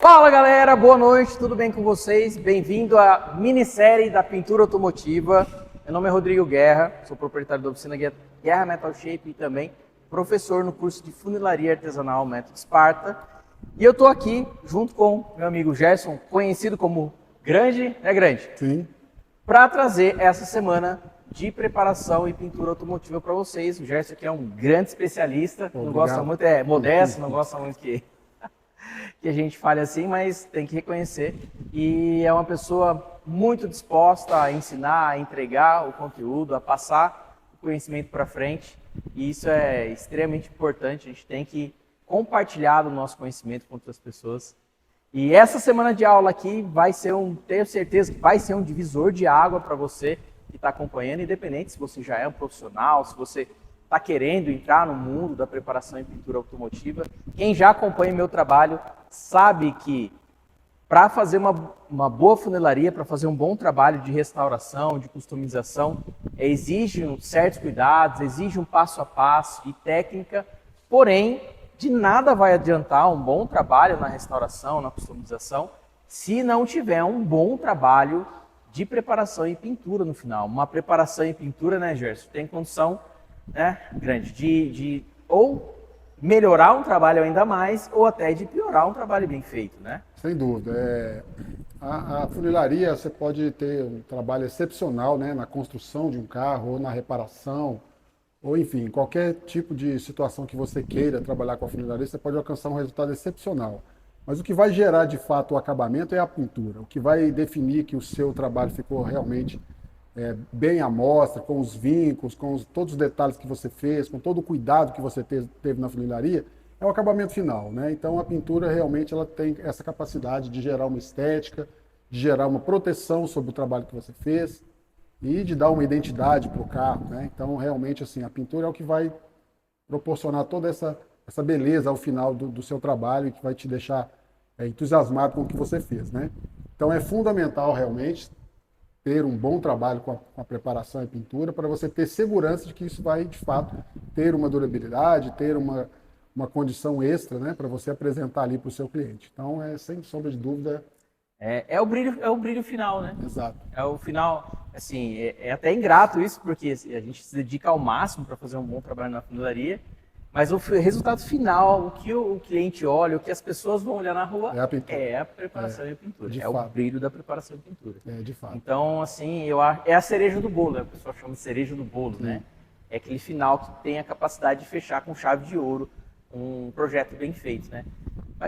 Fala galera, boa noite, tudo bem com vocês? Bem-vindo à minissérie da pintura automotiva. Meu nome é Rodrigo Guerra, sou proprietário da oficina Guerra Metal Shape e também professor no curso de funilaria artesanal Método Esparta. E eu estou aqui junto com meu amigo Gerson, conhecido como Grande, Grande? Sim. Para trazer essa semana de preparação e pintura automotiva para vocês. O Gerson aqui é um grande especialista, não gosta muito, é modesto, não gosta muito que a gente fale assim, mas tem que reconhecer. E é uma pessoa muito disposta a ensinar, a entregar o conteúdo, a passar o conhecimento para frente. E isso é extremamente importante, a gente tem que compartilhar o nosso conhecimento com outras pessoas. E essa semana de aula aqui vai ser tenho certeza que vai ser um divisor de água para você que está acompanhando, independente se você já é um profissional, se você está querendo entrar no mundo da preparação em pintura automotiva. Quem já acompanha meu trabalho sabe que para fazer uma boa funilaria, para fazer um bom trabalho de restauração, de customização, exige certos cuidados, exige um passo a passo e técnica, porém, de nada vai adiantar um bom trabalho na restauração, na customização, se não tiver um bom trabalho de preparação e pintura no final. Uma preparação e pintura, né, Gerson, tem condição, né, Grande, de ou melhorar um trabalho ainda mais, ou até de piorar um trabalho bem feito, né? Sem dúvida. A funilaria, você pode ter um trabalho excepcional, né, na construção de um carro, ou na reparação, ou enfim, qualquer tipo de situação que você queira trabalhar com a funilaria, você pode alcançar um resultado excepcional. Mas o que vai gerar de fato o acabamento é a pintura. O que vai definir que o seu trabalho ficou realmente bem à mostra, com os vincos, todos os detalhes que você fez, com todo o cuidado que você teve na funilaria, é o acabamento final, né? Então a pintura realmente ela tem essa capacidade de gerar uma estética, de gerar uma proteção sobre o trabalho que você fez e de dar uma identidade para o carro, né? Então realmente assim, a pintura é o que vai proporcionar toda essa beleza ao final do seu trabalho e que vai te deixar entusiasmado com o que você fez, né? Então é fundamental realmente ter um bom trabalho com a preparação e pintura para você ter segurança de que isso vai, de fato, ter uma durabilidade, ter uma condição extra, né, para você apresentar ali para o seu cliente. Então, sem sombra de dúvida... É o brilho final, né? Exato. É o final, assim, é até ingrato isso, porque a gente se dedica ao máximo para fazer um bom trabalho na funilaria, mas o resultado final, o que o cliente olha, o que as pessoas vão olhar na rua, é a preparação e a pintura. O brilho da preparação e pintura. De fato. Então, assim, é a cereja do bolo, né? O pessoal chama de cereja do bolo, né? É aquele final que tem a capacidade de fechar com chave de ouro um projeto bem feito, né?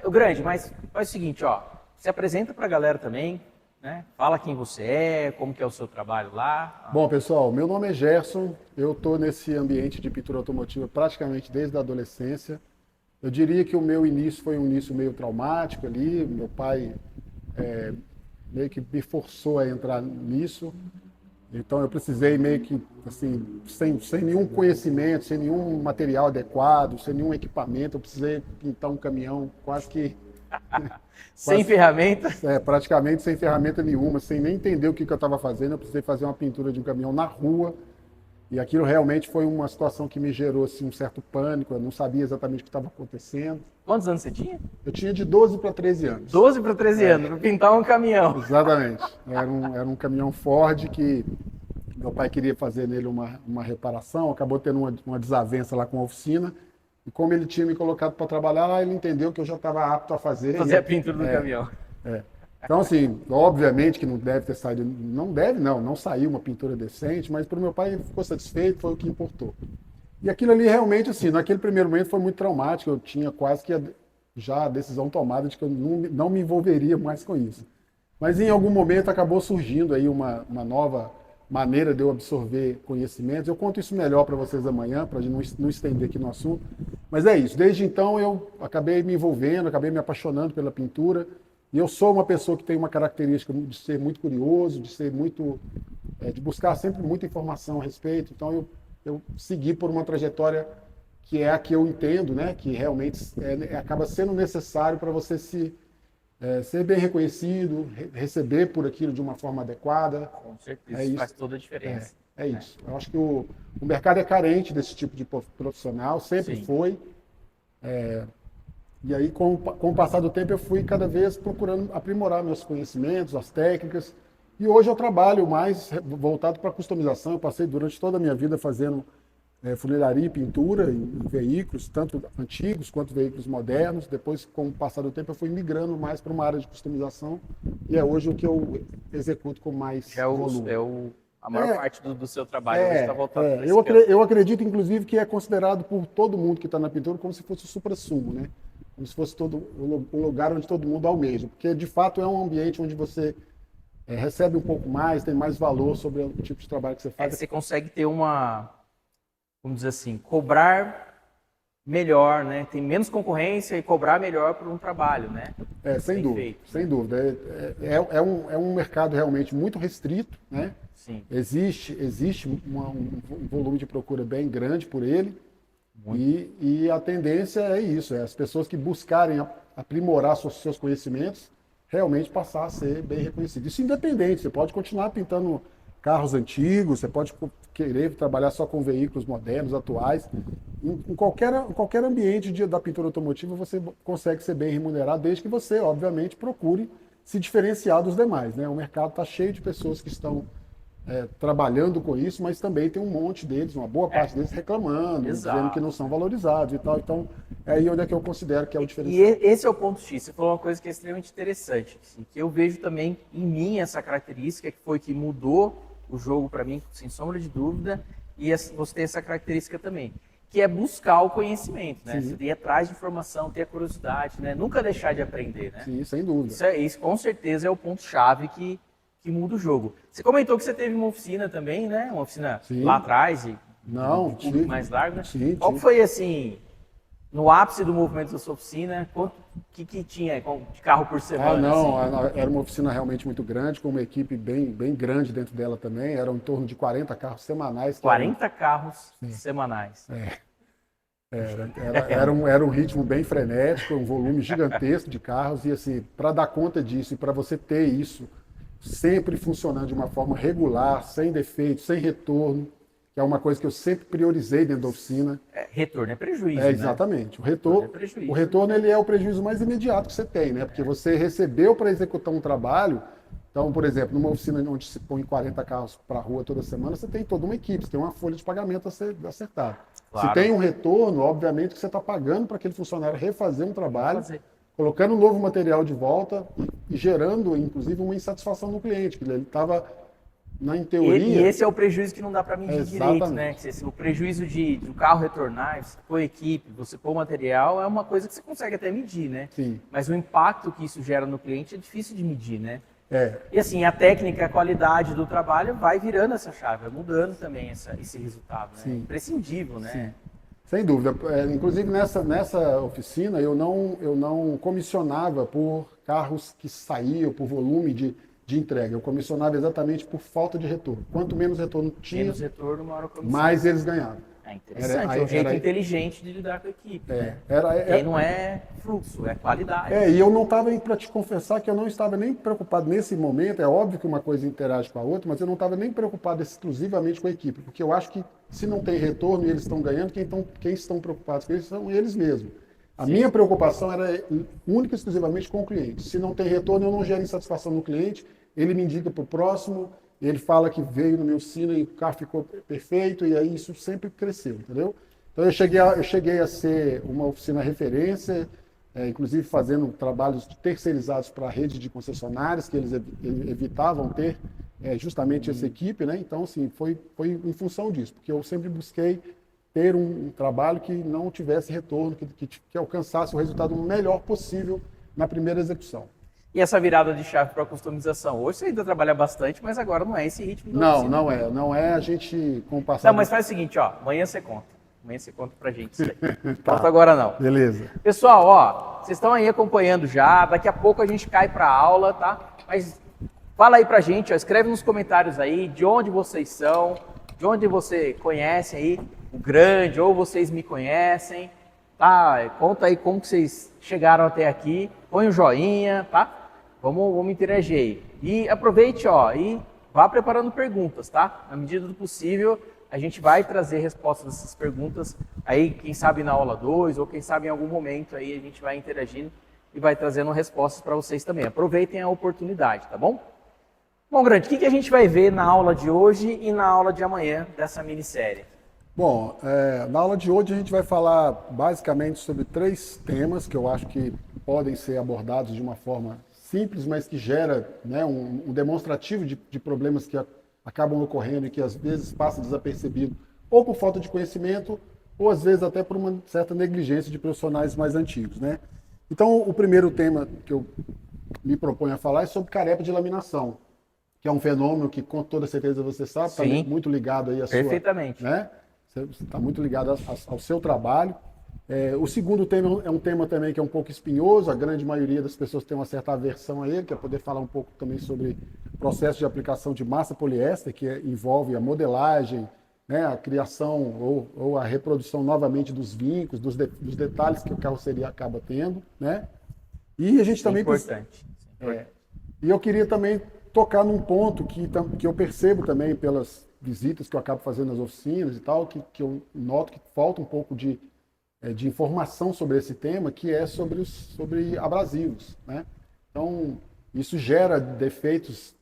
O Grande, mas faz o seguinte, ó, se apresenta para a galera também, né? Fala quem você é, como que é o seu trabalho lá. Bom, pessoal, meu nome é Gerson, eu estou nesse ambiente de pintura automotiva praticamente desde a adolescência. Eu diria que o meu início foi um início meio traumático ali, meu pai meio que me forçou a entrar nisso, então eu precisei meio que, assim, sem nenhum conhecimento, sem nenhum material adequado, sem nenhum equipamento, eu precisei pintar um caminhão quase que... Sem ferramenta? Praticamente sem ferramenta nenhuma, sem nem entender o que eu estava fazendo. Eu precisei fazer uma pintura de um caminhão na rua e aquilo realmente foi uma situação que me gerou assim, um certo pânico. Eu não sabia exatamente o que estava acontecendo. Quantos anos você tinha? Eu tinha de 12 para 13 anos. 12 para 13 anos, para pintar um caminhão. Exatamente. Era um caminhão Ford que meu pai queria fazer nele uma reparação, acabou tendo uma desavença lá com a oficina. E como ele tinha me colocado para trabalhar lá, ele entendeu que eu já estava apto a fazer. Fazer a pintura do caminhão. Então, assim, obviamente que não deve ter saído, não saiu uma pintura decente, mas para o meu pai ele ficou satisfeito, foi o que importou. E aquilo ali realmente, assim, naquele primeiro momento foi muito traumático, eu tinha quase que já a decisão tomada de que eu não me envolveria mais com isso. Mas em algum momento acabou surgindo aí uma nova maneira de eu absorver conhecimentos. Eu conto isso melhor para vocês amanhã, para a gente não estender aqui no assunto. Mas é isso, desde então eu acabei me envolvendo, acabei me apaixonando pela pintura. E eu sou uma pessoa que tem uma característica de ser muito curioso, de ser muito, de buscar sempre muita informação a respeito. Então eu segui por uma trajetória que é a que eu entendo, né? Que realmente acaba sendo necessário para você ser bem reconhecido, receber por aquilo de uma forma adequada. Com certeza, isso faz toda a diferença. É isso. Eu acho que o mercado é carente desse tipo de profissional, sempre foi. E aí, com o passar do tempo, eu fui cada vez procurando aprimorar meus conhecimentos, as técnicas. E hoje eu trabalho mais voltado para customização. Eu passei durante toda a minha vida fazendo funilaria e pintura em veículos, tanto antigos quanto veículos modernos. Depois, com o passar do tempo, eu fui migrando mais para uma área de customização. E é hoje o que eu executo com mais volume. A maior parte do seu trabalho hoje está voltado para esse eu acredito, inclusive, que é considerado por todo mundo que está na pintura como se fosse o suprassumo, né? Como se fosse o lugar onde todo mundo almeja. Porque, de fato, é um ambiente onde você recebe um pouco mais, tem mais valor sobre o tipo de trabalho que você faz. Você consegue ter vamos dizer assim, cobrar melhor, né? Tem menos concorrência e cobrar melhor por um trabalho, né? Sem dúvida, sem dúvida. É um mercado realmente muito restrito, né? Sim. Existe um volume de procura bem grande por ele. E a tendência é isso, as pessoas que buscarem aprimorar seus conhecimentos realmente passar a ser bem reconhecido. Isso independente, você pode continuar pintando carros antigos, você pode querer trabalhar só com veículos modernos, atuais. Em qualquer ambiente da pintura automotiva você consegue ser bem remunerado, desde que você, obviamente, procure se diferenciar dos demais, né? O mercado está cheio de pessoas que estão trabalhando com isso, mas também tem um monte deles, uma boa parte deles reclamando, dizendo que não são valorizados e tal. Então, é aí onde é que eu considero que é o diferencial. E esse é o ponto X. Você falou uma coisa que é extremamente interessante, assim, que eu vejo também em mim essa característica, que foi que mudou o jogo para mim, sem sombra de dúvida, e você tem essa característica também, que é buscar o conhecimento, né? Você ir atrás de informação, ter a curiosidade, né? Nunca deixar de aprender, né? Sim, sem dúvida. Isso com certeza é o ponto-chave que muda o jogo. Você comentou que você teve uma oficina também, né? Uma oficina lá atrás, Não, de público mais largo, né? Sim, Qual foi, assim, no ápice do movimento da sua oficina, que tinha de carro por semana? Assim? Era uma oficina realmente muito grande, com uma equipe bem grande dentro dela também, eram em torno de 40 carros semanais. 40 carros semanais. Era um ritmo bem frenético, um volume gigantesco de carros, e assim, para dar conta disso e para você ter isso sempre funcionando de uma forma regular, sem defeito, sem retorno, que é uma coisa que eu sempre priorizei dentro da oficina. Retorno é prejuízo, exatamente. Né? O retorno ele é o prejuízo mais imediato que você tem, né? Porque você recebeu para executar um trabalho. Então, por exemplo, numa oficina onde se põe 40 carros para a rua toda semana, você tem toda uma equipe, você tem uma folha de pagamento a ser acertada. Claro. Se tem um retorno, obviamente que você está pagando para aquele funcionário refazer um trabalho, colocando um novo material de volta e gerando, inclusive, uma insatisfação no cliente, que ele estava, em teoria... E esse é o prejuízo que não dá para medir direito, né? O prejuízo do carro retornar, você pôr equipe, você pôr material, é uma coisa que você consegue até medir, né? Sim. Mas o impacto que isso gera no cliente é difícil de medir, né? E assim, a técnica, a qualidade do trabalho vai virando essa chave, vai mudando também esse resultado, né? Sim. Imprescindível, né? Sim. Sem dúvida. Inclusive, nessa oficina, eu não comissionava por carros que saíam, por volume de entrega. Eu comissionava exatamente por falta de retorno. Quanto menos retorno tinha, menos retorno, maior comissão. Mais eles ganhavam. É interessante, é um jeito inteligente de lidar com a equipe. Né? E não é fluxo, é qualidade. E eu não estava, para te confessar, que eu não estava nem preocupado nesse momento. É óbvio que uma coisa interage com a outra, mas eu não estava nem preocupado exclusivamente com a equipe, porque eu acho que se não tem retorno e eles estão ganhando, quem estão preocupados com isso são eles mesmos. A minha preocupação era única e exclusivamente com o cliente. Se não tem retorno, eu não gero insatisfação no cliente, ele me indica para o próximo, ele fala que veio no meu oficina e o carro ficou perfeito, e aí isso sempre cresceu, entendeu? Então eu cheguei a ser uma oficina referência, inclusive fazendo trabalhos terceirizados para a rede de concessionárias, que eles evitavam ter justamente essa equipe, né? Então, assim, foi em função disso, porque eu sempre busquei ter um trabalho que não tivesse retorno, que alcançasse o resultado melhor possível na primeira execução. E essa virada de chave para a customização? Hoje você ainda trabalha bastante, mas agora não é esse ritmo da oficina. Não é a gente com o passar... Não, mas faz o seguinte, ó, amanhã você conta. Amanhã você conta pra gente isso aí. Conta agora não. Beleza. Pessoal, ó, vocês estão aí acompanhando já, daqui a pouco a gente cai pra aula, tá? Mas fala aí pra gente, ó, escreve nos comentários aí de onde vocês são, de onde você conhece aí o Grande, ou vocês me conhecem, tá? Conta aí como que vocês chegaram até aqui, põe um joinha, tá? Vamos interagir aí. E aproveite, ó, e vá preparando perguntas, tá? Na medida do possível, a gente vai trazer respostas dessas perguntas aí, quem sabe na aula 2, ou quem sabe em algum momento aí a gente vai interagindo e vai trazendo respostas para vocês também. Aproveitem a oportunidade, tá bom? Bom, Grande, o que a gente vai ver na aula de hoje e na aula de amanhã dessa minissérie? Bom, na aula de hoje a gente vai falar basicamente sobre 3 temas que eu acho que podem ser abordados de uma forma simples, mas que gera, né, um demonstrativo de problemas que acabam ocorrendo e que às vezes passa desapercebido, ou por falta de conhecimento, ou às vezes até por uma certa negligência de profissionais mais antigos, né? Então, o primeiro tema que eu me proponho a falar é sobre carepa de laminação, que é um fenômeno que, com toda certeza, você sabe, está muito ligado aí à sua... Perfeitamente. Né? Você está muito ligado ao seu trabalho. O segundo tema é um tema também que é um pouco espinhoso, a grande maioria das pessoas tem uma certa aversão a ele, que é poder falar um pouco também sobre o processo de aplicação de massa poliéster, que envolve a modelagem, né, a criação ou a reprodução novamente dos vincos, dos detalhes que a carroceria acaba tendo, né? E a gente também... Importante. E eu queria também tocar num ponto que eu percebo também pelas visitas que eu acabo fazendo nas oficinas e tal, que eu noto que falta um pouco de informação sobre esse tema, que é sobre abrasivos, né? Então, isso gera defeitos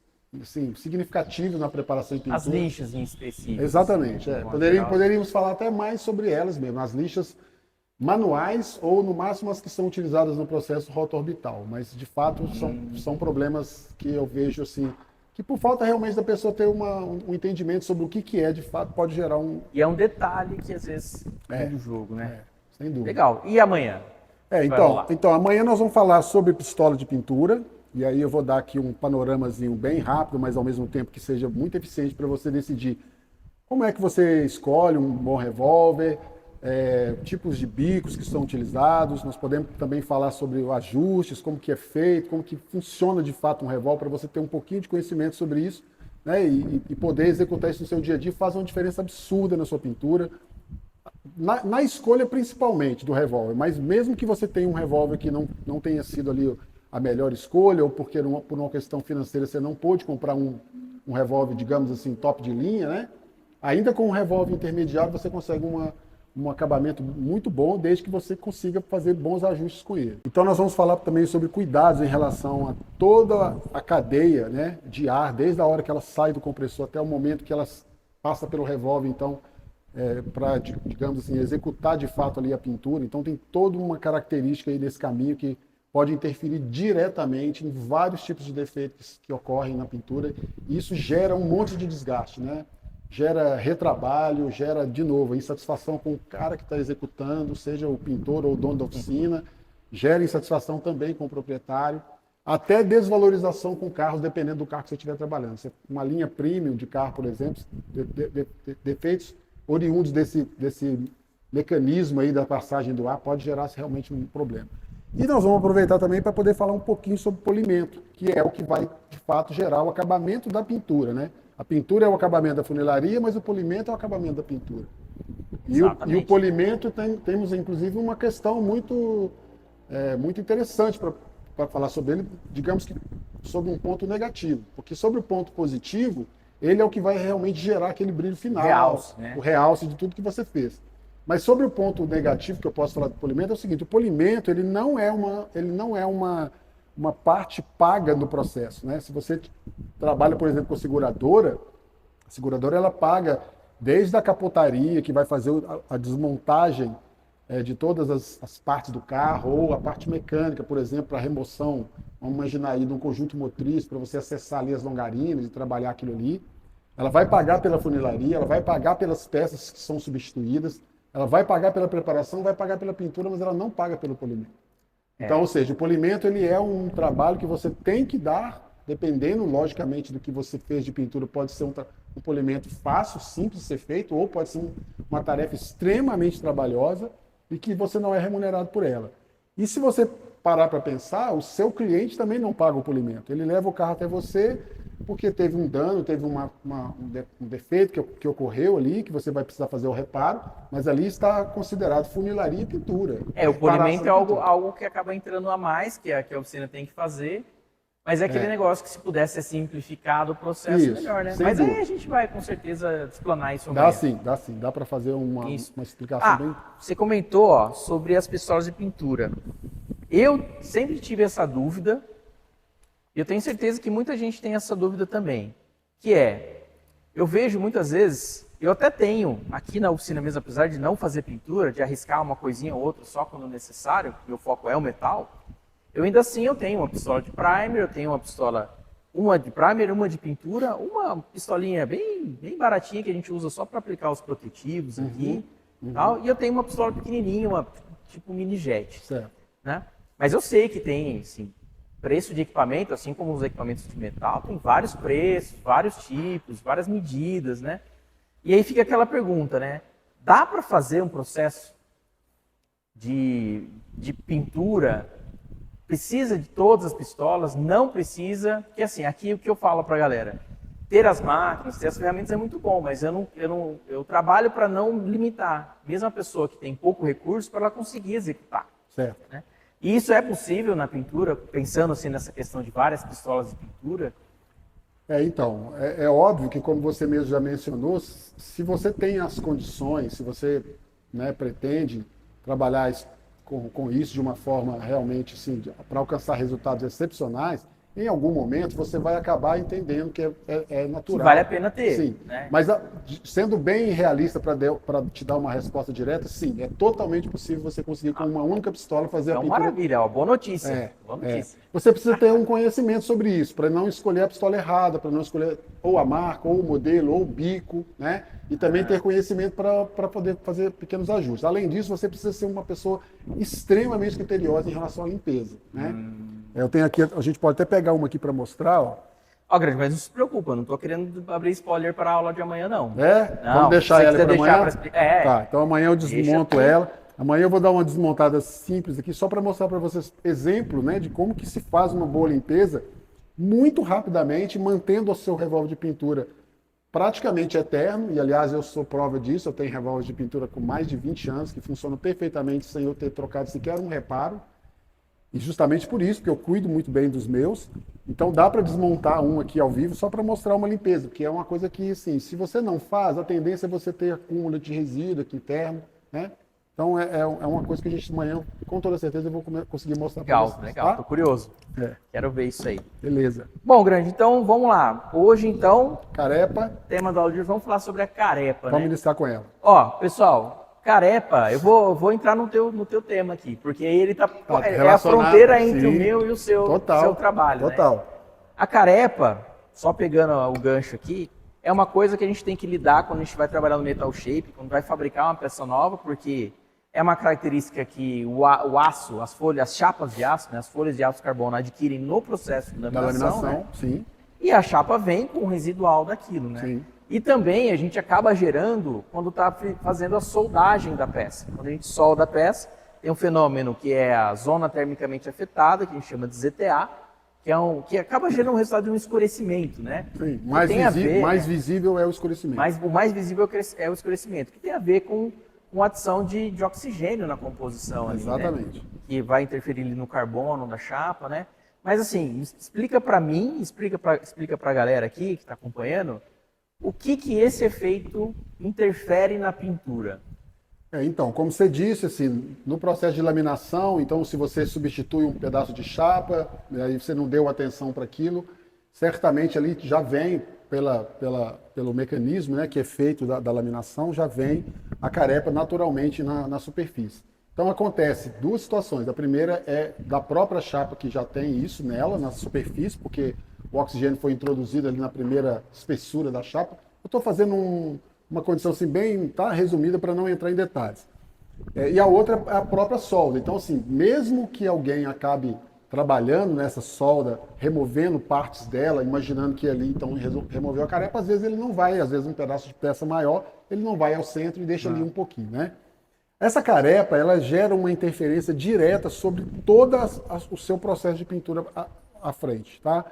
assim, significativos na preparação de pintura. As lixas em específico. Exatamente. Poderíamos falar até mais sobre elas mesmo, as lixas manuais ou, no máximo, as que são utilizadas no processo roto-orbital. Mas, de fato, são problemas que eu vejo assim, que por falta realmente da pessoa ter um entendimento sobre o que é, de fato, pode gerar um... E é um detalhe que, às vezes, é do jogo, né? Sem dúvida. Legal. E amanhã? Então, amanhã nós vamos falar sobre pistola de pintura, e aí eu vou dar aqui um panoramazinho bem rápido, mas ao mesmo tempo que seja muito eficiente para você decidir como é que você escolhe um bom revólver, tipos de bicos que são utilizados. Nós podemos também falar sobre ajustes, como que é feito, como que funciona de fato um revólver, para você ter um pouquinho de conhecimento sobre isso, né, e poder executar isso no seu dia a dia. Faz uma diferença absurda na sua pintura. Na escolha principalmente do revólver, mas mesmo que você tenha um revólver que não tenha sido ali a melhor escolha, ou porque por uma questão financeira você não pôde comprar um revólver, digamos assim, top de linha, né? Ainda com um revólver intermediário você consegue um acabamento muito bom, desde que você consiga fazer bons ajustes com ele. Então nós vamos falar também sobre cuidados em relação a toda a cadeia, né, de ar, desde a hora que ela sai do compressor até o momento que ela passa pelo revólver, então, para, digamos assim, executar de fato ali a pintura. Então tem toda uma característica aí desse caminho que pode interferir diretamente em vários tipos de defeitos que ocorrem na pintura, e isso gera um monte de desgaste, né? Gera retrabalho, gera, de novo, insatisfação com o cara que está executando, seja o pintor ou o dono da oficina, gera insatisfação também com o proprietário, até desvalorização com carros, dependendo do carro que você estiver trabalhando. Uma linha premium de carro, por exemplo, defeitos oriundos desse mecanismo aí da passagem do ar pode gerar realmente um problema. E nós vamos aproveitar também para poder falar um pouquinho sobre polimento, que é o que vai, de fato, gerar o acabamento da pintura, né? A pintura é o acabamento da funilaria, mas o polimento é o acabamento da pintura. E o polimento temos, inclusive, uma questão muito interessante para falar sobre ele, digamos que sobre um ponto negativo. Porque sobre o ponto positivo, ele é o que vai realmente gerar aquele brilho final, realce, né? O realce de tudo que você fez. Mas sobre o ponto negativo que eu posso falar do polimento é o seguinte: o polimento ele não é uma parte paga do processo, né? Se você trabalha, por exemplo, com a seguradora ela paga desde a capotaria, que vai fazer a desmontagem de todas as partes do carro, ou a parte mecânica, por exemplo, a remoção, vamos imaginar aí, de um conjunto motriz, para você acessar ali as longarinas e trabalhar aquilo ali. Ela vai pagar pela funilaria, ela vai pagar pelas peças que são substituídas, ela vai pagar pela preparação, vai pagar pela pintura, mas ela não paga pelo polimento. Então, ou seja, o polimento ele é um trabalho que você tem que dar, dependendo, logicamente, do que você fez de pintura. Pode ser um polimento fácil, simples de ser feito, ou pode ser uma tarefa extremamente trabalhosa e que você não é remunerado por ela. E se você parar para pensar, o seu cliente também não paga o polimento. Ele leva o carro até você porque teve um dano, teve um defeito que ocorreu ali, que você vai precisar fazer o reparo, mas ali está considerado funilaria e pintura. O polimento é algo que acaba entrando a mais, que a oficina tem que fazer, Mas é aquele negócio que se pudesse ser simplificado o processo, Isso, melhor, né? sem Mas dúvida. aí a gente vai com certeza explanar isso Dá amanhã. sim, dá sim. Dá para fazer uma explicação bem... Você comentou, ó, sobre as pistolas de pintura. Eu sempre tive essa dúvida, e eu tenho certeza que muita gente tem essa dúvida também, que é, eu vejo muitas vezes, eu até tenho aqui na oficina mesmo, apesar de não fazer pintura, de arriscar uma coisinha ou outra só quando necessário, meu foco é o metal, eu ainda assim eu tenho uma pistola de primer, eu tenho uma pistola, uma de primer, uma de pintura, uma pistolinha bem baratinha que a gente usa só para aplicar os protetivos aqui, tal, e eu tenho uma pistola pequenininha, uma tipo mini jet, Certo. né? Mas eu sei que tem, assim, preço de equipamento, assim como os equipamentos de metal, tem vários preços, vários tipos, várias medidas, né? E aí fica aquela pergunta, né? Dá para fazer um processo de pintura? Precisa de todas as pistolas? Não precisa? Porque assim, aqui o que eu falo para a galera, ter as máquinas, ter as ferramentas é muito bom, mas eu trabalho para não limitar, mesmo a pessoa que tem pouco recurso, para ela conseguir executar. Certo. Né? E isso é possível na pintura, pensando assim nessa questão de várias pistolas de pintura? Então, é óbvio que, como você mesmo já mencionou, se você tem as condições, se você, né, pretende trabalhar com isso de uma forma realmente assim, para alcançar resultados excepcionais, em algum momento você vai acabar entendendo que é natural. Que vale a pena ter. Sim, né? mas sendo bem realista para te dar uma resposta direta, sim, é totalmente possível você conseguir com uma única pistola fazer a Então, pintura. maravilha, ó, boa notícia. Boa notícia. Você precisa ter um conhecimento sobre isso, para não escolher a pistola errada, para não escolher ou a marca, ou o modelo, ou o bico, né? E também ter conhecimento para poder fazer pequenos ajustes. Além disso, você precisa ser uma pessoa extremamente criteriosa em relação à limpeza, né? Eu tenho aqui, a gente pode até pegar uma aqui para mostrar, ó. Ó, Grande, mas não se preocupa, eu não estou querendo abrir spoiler para a aula de amanhã, não. Vamos Não, deixar se ela quiser para deixar amanhã? pra Tá, então amanhã eu desmonto Deixa. ela. Amanhã eu vou dar uma desmontada simples aqui, só para mostrar para vocês exemplo, né, de como que se faz uma boa limpeza muito rapidamente, mantendo o seu revólver de pintura praticamente eterno. E aliás, eu sou prova disso, eu tenho revólver de pintura com mais de 20 anos, que funcionam perfeitamente sem eu ter trocado sequer um reparo. E justamente por isso, porque eu cuido muito bem dos meus. Então dá para desmontar um aqui ao vivo só para mostrar uma limpeza, porque é uma coisa que, assim, se você não faz, a tendência é você ter acúmulo de resíduo aqui interno, né? Então é uma coisa que a gente amanhã, com toda certeza, eu vou conseguir mostrar para vocês. Legal, tá? tô curioso. É. Quero ver isso aí. Beleza. Bom, Grande, então vamos lá. Hoje, então, Carepa, tema do áudio, vamos falar sobre a carepa, vamos né? iniciar com ela. Ó, pessoal, carepa, eu vou entrar no teu tema aqui, porque ele é a relacionado, fronteira entre sim. o meu e o seu trabalho, Total. né? A carepa, só pegando o gancho aqui, é uma coisa que a gente tem que lidar quando a gente vai trabalhar no metal shape, quando vai fabricar uma peça nova, porque é uma característica que o aço, as chapas de aço, né, as folhas de aço carbono adquirem no processo de laminação, né? Sim. E a chapa vem com o residual daquilo, né? Sim. E também a gente acaba gerando quando está fazendo a soldagem da peça. Quando a gente solda a peça, tem um fenômeno que é a zona termicamente afetada, que a gente chama de ZTA, que acaba gerando um resultado de um escurecimento, né? Sim. Mais visível é o escurecimento. O mais visível é o escurecimento, que tem a ver com adição de oxigênio na composição ali, Exatamente. né? Que vai interferir ali no carbono da chapa, né? Mas assim, explica para mim, explica para a galera aqui que está acompanhando, o que esse efeito interfere na pintura? Então, como você disse, assim, no processo de laminação, então se você substitui um pedaço de chapa, aí você não deu atenção para aquilo, certamente ali já vem pelo mecanismo, né, que é feito da laminação, já vem a carepa naturalmente na superfície. Então acontece duas situações. A primeira é da própria chapa que já tem isso nela, na superfície, porque o oxigênio foi introduzido ali na primeira espessura da chapa. Eu estou fazendo uma condição assim bem resumida para não entrar em detalhes. E a outra é a própria solda. Então, assim, mesmo que alguém acabe trabalhando nessa solda, removendo partes dela, imaginando que ali então removeu a carepa, às vezes ele não vai, às vezes um pedaço de peça maior, ele não vai ao centro e deixa ali um pouquinho, né? Essa carepa, ela gera uma interferência direta sobre todo o seu processo de pintura à frente, tá?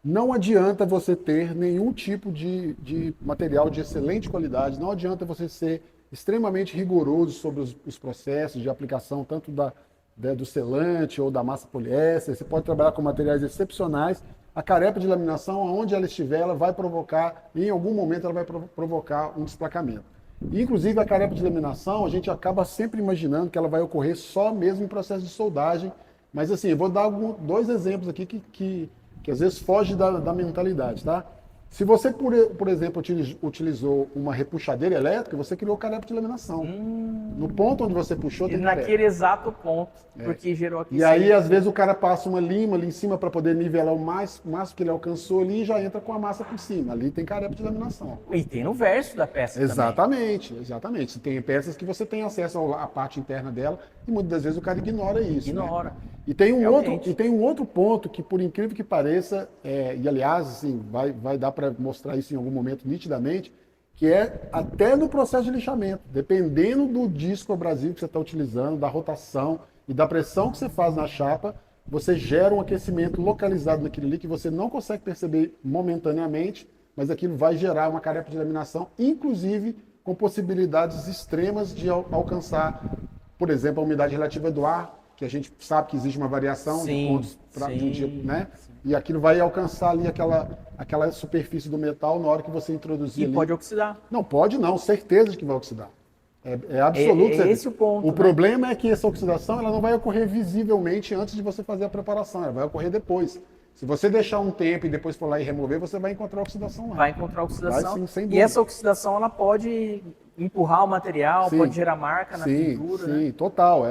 Não adianta você ter nenhum tipo de material de excelente qualidade, não adianta você ser extremamente rigoroso sobre os processos de aplicação, tanto do selante ou da massa poliéster. Você pode trabalhar com materiais excepcionais, a carepa de laminação, aonde ela estiver, ela vai provocar, em algum momento ela vai provocar um desplacamento. E, inclusive, a carepa de laminação, a gente acaba sempre imaginando que ela vai ocorrer só mesmo em processo de soldagem, mas assim, eu vou dar dois exemplos aqui que às vezes foge da mentalidade, tá? Se você, por exemplo, utilizou uma repuxadeira elétrica, você criou carepa de laminação. No ponto onde você puxou, E tem naquele carepa. exato ponto, porque gerou aqui. E aí, às vezes, o cara passa uma lima ali em cima para poder nivelar o máximo que ele alcançou ali e já entra com a massa por cima. Ali tem carepa de laminação. E tem no verso da peça também. Exatamente. Tem peças que você tem acesso à parte interna dela e muitas das vezes o cara ignora isso. Ignora. Né? E tem Realmente. um outro ponto que, por incrível que pareça, e aliás, assim, vai dar para mostrar isso em algum momento nitidamente, que é até no processo de lixamento. Dependendo do disco abrasivo que você está utilizando, da rotação e da pressão que você faz na chapa, você gera um aquecimento localizado naquilo ali que você não consegue perceber momentaneamente, mas aquilo vai gerar uma carepa de laminação, inclusive com possibilidades extremas de alcançar, por exemplo, a umidade relativa do ar, que a gente sabe que existe uma variação de pontos de um dia, né? E aquilo vai alcançar ali aquela superfície do metal na hora que você introduzir ali. E pode oxidar. Não, pode não, certeza de que vai oxidar. É absoluto. É esse o ponto. O problema é que essa oxidação ela não vai ocorrer visivelmente antes de você fazer a preparação, ela vai ocorrer depois. Se você deixar um tempo e depois for lá e remover, você vai encontrar oxidação lá. Vai encontrar oxidação. Vai, sim, sem e dúvida. essa oxidação ela pode empurrar o material, Sim. pode gerar marca na pintura. Sim, né? total.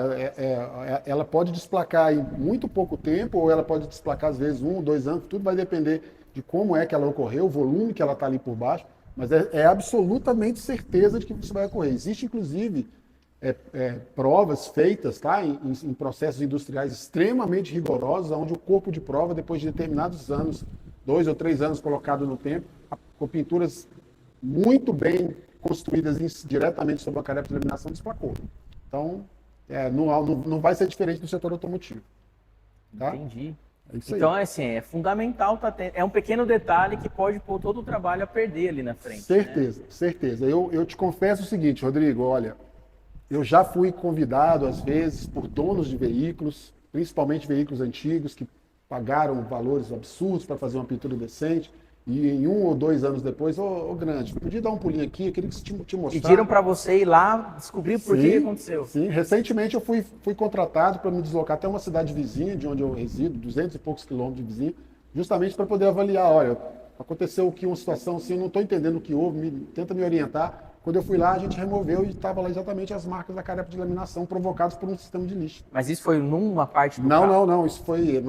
Ela pode desplacar em muito pouco tempo, ou ela pode desplacar às vezes 1 ou 2 anos, tudo vai depender de como é que ela ocorreu, o volume que ela está ali por baixo, mas é absolutamente certeza de que isso vai ocorrer. Existe, inclusive, provas feitas tá, em processos industriais extremamente rigorosos, onde o corpo de prova, depois de determinados anos, 2 ou 3 anos colocado no tempo, com pinturas muito bem construídas diretamente sobre a carepa de laminação, desplacou. Então, não vai ser diferente do setor automotivo. Tá? Entendi. É isso Então, aí. assim, é fundamental, é um pequeno detalhe que pode pôr todo o trabalho a perder ali na frente. Certeza, né? certeza. Eu te confesso o seguinte, Rodrigo, olha, eu já fui convidado, às vezes, por donos de veículos, principalmente veículos antigos, que pagaram valores absurdos para fazer uma pintura decente, e em 1 ou 2 anos depois, grande, podia dar um pulinho aqui, eu queria te mostrar. Pediram para você ir lá descobrir por que aconteceu. Sim, recentemente eu fui contratado para me deslocar até uma cidade vizinha, de onde eu resido, 200 e poucos quilômetros de vizinho, justamente para poder avaliar, olha, aconteceu aqui uma situação assim, eu não estou entendendo o que houve, tenta me orientar. Quando eu fui lá, a gente removeu e estava lá exatamente as marcas da carepa de laminação provocadas por um sistema de lixo. Mas isso foi numa parte do carro? Não. Isso foi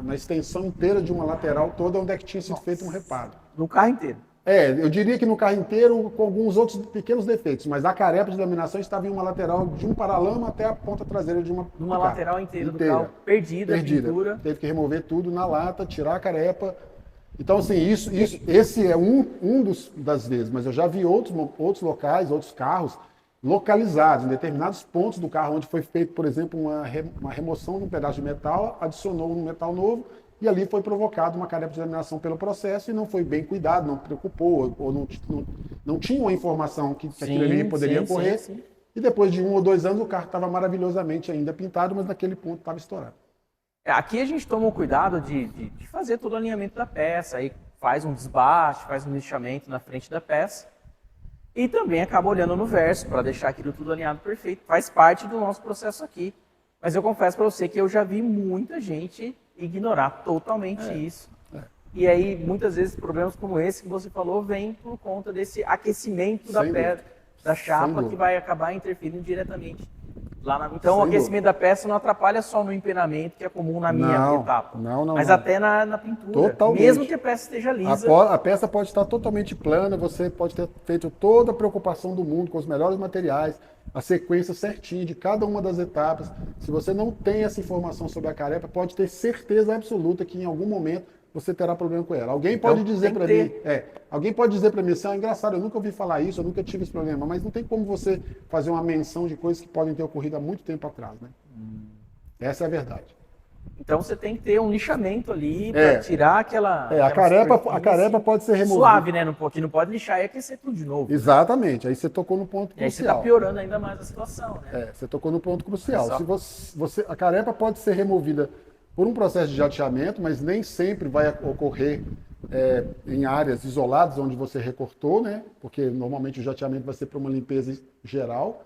na extensão inteira de uma lateral toda, onde é que tinha sido feito um reparo. No carro inteiro? Eu diria que no carro inteiro, com alguns outros pequenos defeitos, mas a carepa de laminação estava em uma lateral de um paralama até a ponta traseira de uma lateral inteira do carro, perdida. Pintura. Teve que remover tudo na lata, tirar a carepa. Então, assim, esse é um das vezes, mas eu já vi outros locais, outros carros localizados em determinados pontos do carro, onde foi feito, por exemplo, uma remoção de um pedaço de metal, adicionou um metal novo, e ali foi provocado uma carepa de laminação pelo processo e não foi bem cuidado, não preocupou, ou não tinha uma informação que aquilo ali poderia ocorrer. Sim. E depois de 1 ou 2 anos, o carro estava maravilhosamente ainda pintado, mas naquele ponto estava estourado. Aqui a gente toma o cuidado de fazer todo o alinhamento da peça, aí faz um desbaste, faz um lixamento na frente da peça e também acaba olhando no verso para deixar aquilo tudo alinhado perfeito. Faz parte do nosso processo aqui. Mas eu confesso para você que eu já vi muita gente ignorar totalmente isso. E aí, muitas vezes, problemas como esse que você falou vêm por conta desse aquecimento da pedra, da chapa, que vai acabar interferindo diretamente. Então, o aquecimento da peça não atrapalha só no empenamento, que é comum na minha etapa, mas até na pintura, totalmente. Mesmo que a peça esteja lisa. A peça pode estar totalmente plana, você pode ter feito toda a preocupação do mundo com os melhores materiais, a sequência certinha de cada uma das etapas. Se você não tem essa informação sobre a carepa, pode ter certeza absoluta que em algum momento você terá problema com ela. Alguém pode dizer para mim, alguém pode dizer para mim assim, engraçado, eu nunca ouvi falar isso, eu nunca tive esse problema, mas não tem como você fazer uma menção de coisas que podem ter ocorrido há muito tempo atrás, né? Essa é a verdade. Então você tem que ter um lixamento ali para tirar aquela. A carepa pode ser removida. Suave, né? Porque não pode lixar e aquecer tudo de novo. Exatamente. Né? Aí você tocou no ponto crucial. E aí você está piorando ainda mais a situação, né? Você tocou no ponto crucial. Se a carepa pode ser removida por um processo de jateamento, mas nem sempre vai ocorrer em áreas isoladas onde você recortou, né? Porque normalmente o jateamento vai ser para uma limpeza geral.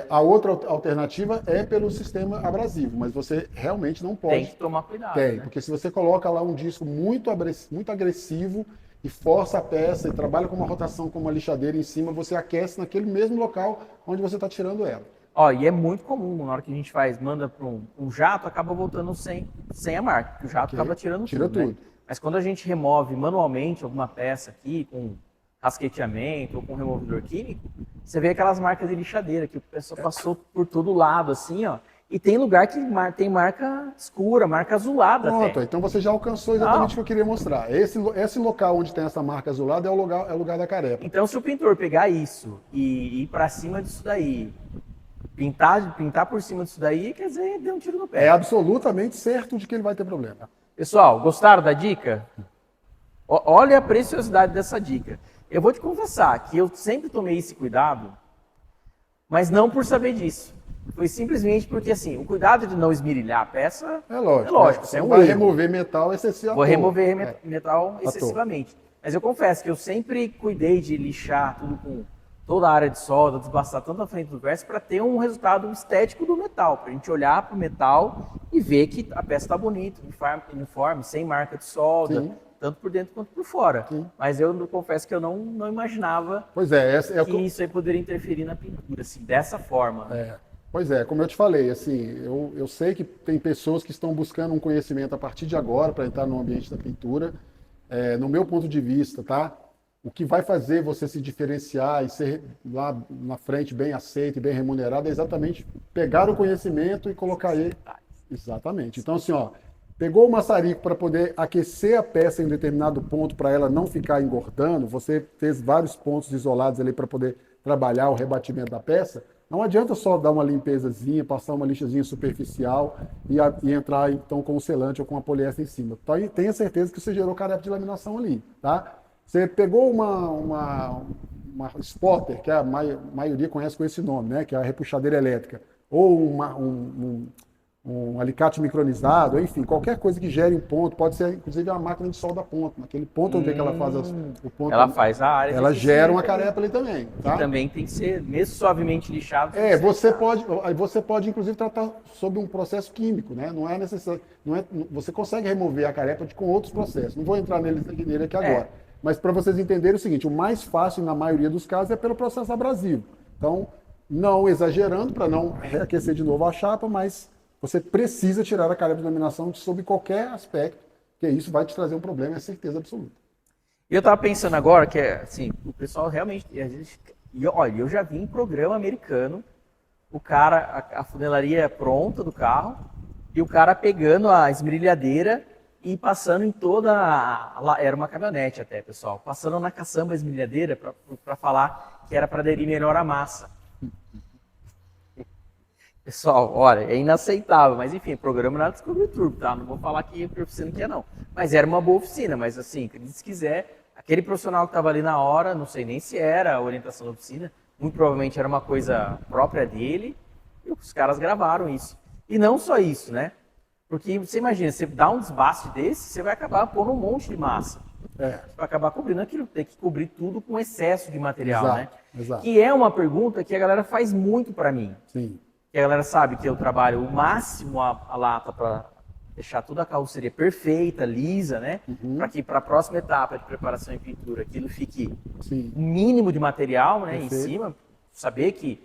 A outra alternativa é pelo sistema abrasivo, mas você realmente não pode. Tem que tomar cuidado. Tem, né? porque se você coloca lá um disco muito agressivo e força a peça e trabalha com uma rotação com uma lixadeira em cima, você aquece naquele mesmo local onde você está tirando ela. Ó, e é muito comum, na hora que a gente manda para um jato, acaba voltando sem a marca, porque o jato acaba tirando Tira tudo. Né? tudo. Mas quando a gente remove manualmente alguma peça aqui, com rasqueteamento ou com removedor químico, você vê aquelas marcas de lixadeira que o pessoal passou por todo lado, assim, ó. E tem lugar que tem marca escura, marca azulada. Pronto, até. então você já alcançou exatamente o que eu queria mostrar. Esse local onde tem essa marca azulada é o lugar da carepa. Então, se o pintor pegar isso e ir para cima disso daí, pintar por cima disso daí, quer dizer, deu um tiro no pé. É absolutamente certo de que ele vai ter problema. Pessoal, gostaram da dica? Olha a preciosidade dessa dica. Eu vou te confessar que eu sempre tomei esse cuidado, mas não por saber disso. Foi simplesmente porque, assim, o cuidado de não esmirilhar a peça É lógico. Você não um vai erro. remover metal excessivamente. Vou remover metal excessivamente. Mas eu confesso que eu sempre cuidei de lixar tudo com toda a área de solda, desbastar tanto a frente do verso para ter um resultado estético do metal, para a gente olhar para o metal e ver que a peça está bonita, uniforme, sem marca de solda, Sim. tanto por dentro quanto por fora. Sim. Mas eu confesso que eu não imaginava Pois é, que isso aí poderia interferir na pintura, assim, dessa forma. Pois é, como eu te falei, assim, eu sei que tem pessoas que estão buscando um conhecimento a partir de agora para entrar no ambiente da pintura. No meu ponto de vista, tá? O que vai fazer você se diferenciar e ser lá na frente bem aceito e bem remunerado é exatamente pegar o conhecimento e colocar ele. Exatamente. Então, assim, ó, pegou o maçarico para poder aquecer a peça em um determinado ponto para ela não ficar engordando, você fez vários pontos isolados ali para poder trabalhar o rebatimento da peça. Não adianta só dar uma limpezazinha, passar uma lixazinha superficial e entrar então com o selante ou com a poliéster em cima. Então, tenha certeza que você gerou carepa de laminação ali, tá? Você pegou uma spotter, que a maioria conhece com esse nome, né? Que é a repuxadeira elétrica, ou um alicate micronizado, enfim, qualquer coisa que gere um ponto, pode ser inclusive uma máquina de solda ponto, naquele ponto onde é que ela faz o ponto. Ela faz a área. Ela gera uma carepa ali também. Tá? Que também tem que ser, mesmo suavemente lixado. Você pode inclusive tratar sob um processo químico, né? Não é necessário, você consegue remover a carepa com outros processos. Não vou entrar nele aqui agora. Mas para vocês entenderem o seguinte, o mais fácil na maioria dos casos é pelo processo abrasivo. Então, não exagerando para não reaquecer de novo a chapa, mas você precisa tirar a carepa de laminação sob qualquer aspecto, porque isso vai te trazer um problema, é certeza absoluta. E eu estava pensando agora que, assim, o pessoal realmente... olha, eu já vi em programa americano, o cara, a funilaria pronta do carro, e o cara pegando a esmerilhadeira e passando em toda era uma caminhonete até, pessoal, passando na caçamba a esmerilhadeira para falar que era para aderir melhor a massa. Pessoal, olha, é inaceitável, mas enfim, programa nada Descobrir Turbo, tá? Não vou falar que a oficina que é não. Mas era uma boa oficina, mas assim, se quiser, aquele profissional que estava ali na hora, não sei nem se era a orientação da oficina, muito provavelmente era uma coisa própria dele, e os caras gravaram isso. E não só isso, né? Porque você imagina, você dá um desbaste desse, você vai acabar pondo um monte de massa. Você vai acabar cobrindo aquilo, tem que cobrir tudo com excesso de material, exato, né? Exato. Que é uma pergunta que a galera faz muito para mim. Sim. Que a galera sabe que eu trabalho o máximo a lata para deixar toda a carroceria perfeita, lisa, né? Para que para a próxima etapa de preparação e pintura aquilo fique um mínimo de material, né, em cima. Saber que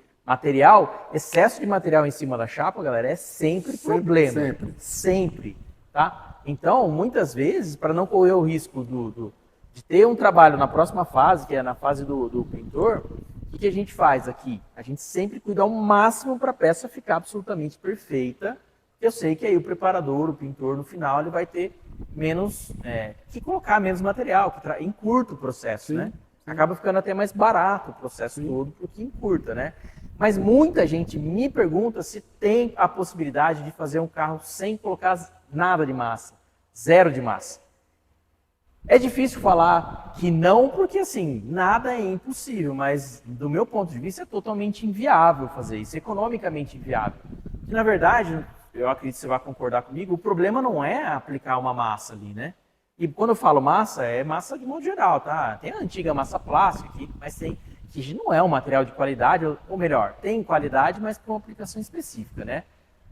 excesso de material em cima da chapa, galera, é sempre problema. Sempre. Tá? Então, muitas vezes, para não correr o risco de ter um trabalho na próxima fase, que é na fase do pintor, o que a gente faz aqui? A gente sempre cuida ao máximo para a peça ficar absolutamente perfeita. Eu sei que aí o preparador, o pintor, no final, ele vai ter que colocar menos material, que encurta o processo, né? Acaba ficando até mais barato o processo todo, porque encurta, né? Mas muita gente me pergunta se tem a possibilidade de fazer um carro sem colocar nada de massa, zero de massa. É difícil falar que não, porque assim, nada é impossível, mas do meu ponto de vista é totalmente inviável fazer isso, economicamente inviável. E, na verdade, eu acredito que você vai concordar comigo, o problema não é aplicar uma massa ali, né? E quando eu falo massa, é massa de modo geral, tá? Tem a antiga massa plástica aqui, mas tem que não é um material de qualidade, ou melhor, tem qualidade, mas para uma aplicação específica, né?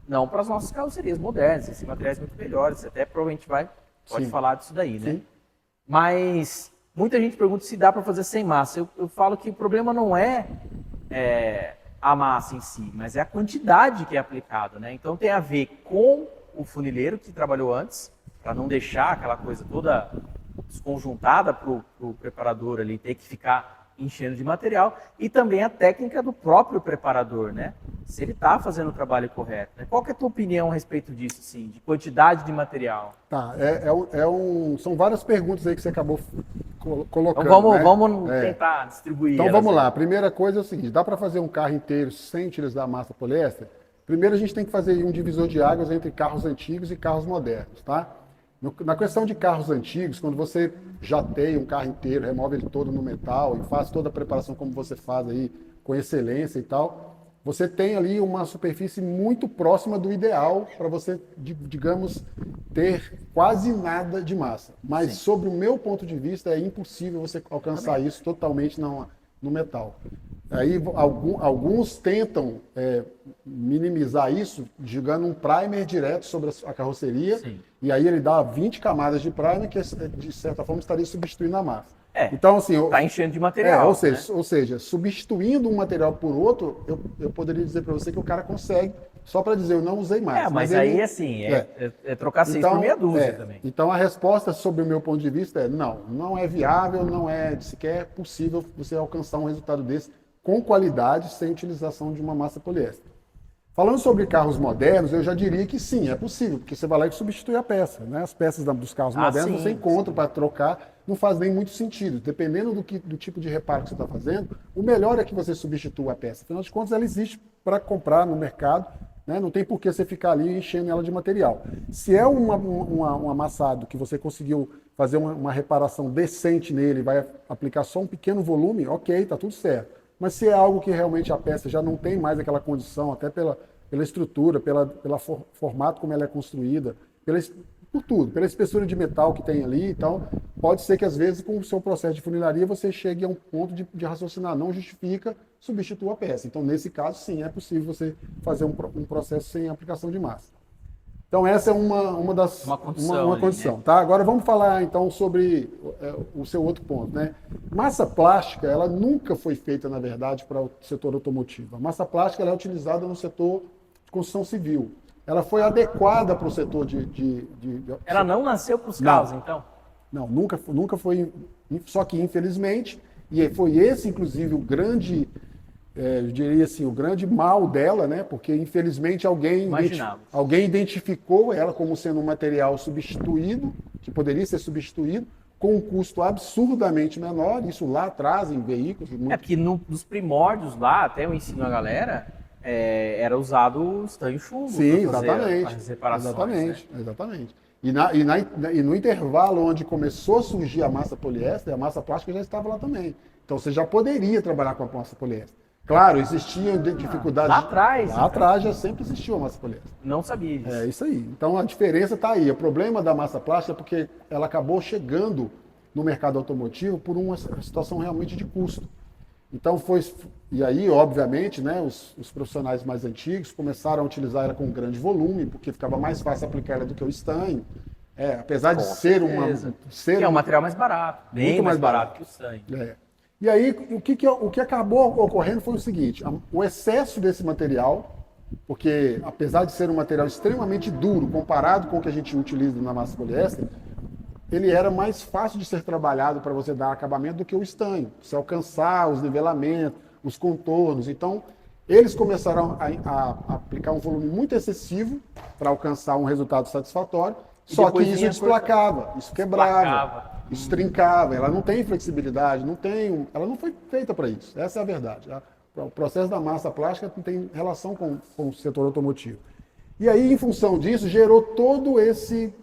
Não para as nossas carrocerias modernas, esses materiais muito melhores, você até provavelmente pode falar disso daí, né? Sim. Mas muita gente pergunta se dá para fazer sem massa. Eu falo que o problema não é a massa em si, mas é a quantidade que é aplicada, né? Então tem a ver com o funileiro que trabalhou antes, para não deixar aquela coisa toda desconjuntada para o preparador ali ter que ficar enchendo de material, e também a técnica do próprio preparador, né? Se ele está fazendo o trabalho correto, né? Qual que é a tua opinião a respeito disso, assim, de quantidade de material? Tá, são várias perguntas aí que você acabou colocando. Então né? vamos tentar distribuir. Então vamos lá. A primeira coisa é o seguinte: dá para fazer um carro inteiro sem utilizar massa poliéster? Primeiro a gente tem que fazer um divisor de águas entre carros antigos e carros modernos, tá? Na questão de carros antigos, quando você jateia um carro inteiro, remove ele todo no metal e faz toda a preparação como você faz aí, com excelência e tal, você tem ali uma superfície muito próxima do ideal para você, digamos, ter quase nada de massa. Mas, sobre o meu ponto de vista, é impossível você alcançar isso totalmente no metal. Aí alguns tentam minimizar isso jogando um primer direto sobre a carroceria. Sim. E aí ele dá 20 camadas de primer que de certa forma estaria substituindo a massa. Então, assim, está enchendo de material. Ou seja, substituindo um material por outro, eu poderia dizer para você que o cara consegue, só para dizer eu não usei mais. Mas aí assim, trocar 6 por meia dúzia também. Então a resposta sobre o meu ponto de vista é não é viável, não é sequer possível você alcançar um resultado desse com qualidade, sem utilização de uma massa poliéster. Falando sobre carros modernos, eu já diria que sim, é possível, porque você vai lá e substitui a peça, né? As peças dos carros modernos você encontra para trocar, não faz nem muito sentido. Dependendo do tipo de reparo que você está fazendo, o melhor é que você substitua a peça. Afinal de contas, ela existe para comprar no mercado, né? Não tem por que você ficar ali enchendo ela de material. Se é um amassado que você conseguiu fazer uma reparação decente nele, vai aplicar só um pequeno volume, ok, está tudo certo. Mas se é algo que realmente a peça já não tem mais aquela condição, até pela estrutura, pela formato como ela é construída, por tudo, pela espessura de metal que tem ali, então pode ser que às vezes com o seu processo de funilaria você chegue a um ponto de raciocinar, não justifica, substitua a peça. Então nesse caso sim, é possível você fazer um processo sem aplicação de massa. Então essa é uma condição, né? Tá? Agora vamos falar então sobre o seu outro ponto, né? Massa plástica, ela nunca foi feita, na verdade, para o setor automotivo. A massa plástica ela é utilizada no setor de construção civil. Ela foi adequada para o setor Ela não nasceu para os carros, então? Não, nunca foi. Só que infelizmente, e foi esse inclusive o grande eu diria assim, o grande mal dela, né? Porque infelizmente alguém identificou ela como sendo um material substituído, que poderia ser substituído, com um custo absurdamente menor, isso lá atrás em veículos. Porque nos primórdios lá, até eu ensino a galera, era usado o estanho chumbo. Sim, para exatamente. As reparações, exatamente. E no intervalo onde começou a surgir a massa poliéster, a massa plástica já estava lá também. Então você já poderia trabalhar com a massa poliéster. Claro, existiam dificuldades. Lá atrás. Lá atrás já sempre existiu a massa poliéster. Não sabia disso. É isso aí. Então a diferença está aí. O problema da massa plástica é porque ela acabou chegando no mercado automotivo por uma situação realmente de custo. Então e aí, obviamente, né, os profissionais mais antigos começaram a utilizar ela com grande volume, porque ficava mais fácil aplicar ela do que o estanho. Apesar de ser que é um material mais barato, bem mais barato que o estanho. E aí, o que acabou ocorrendo foi o seguinte: o excesso desse material, porque apesar de ser um material extremamente duro comparado com o que a gente utiliza na massa poliéster, ele era mais fácil de ser trabalhado para você dar acabamento do que o estanho, você alcançar os nivelamentos, os contornos. Então, eles começaram a aplicar um volume muito excessivo para alcançar um resultado satisfatório, só que isso desplacava, isso quebrava. Isso trincava, ela não tem flexibilidade, ela não foi feita para isso. Essa é a verdade. O processo da massa plástica não tem relação com o setor automotivo. E aí, em função disso, gerou todo esse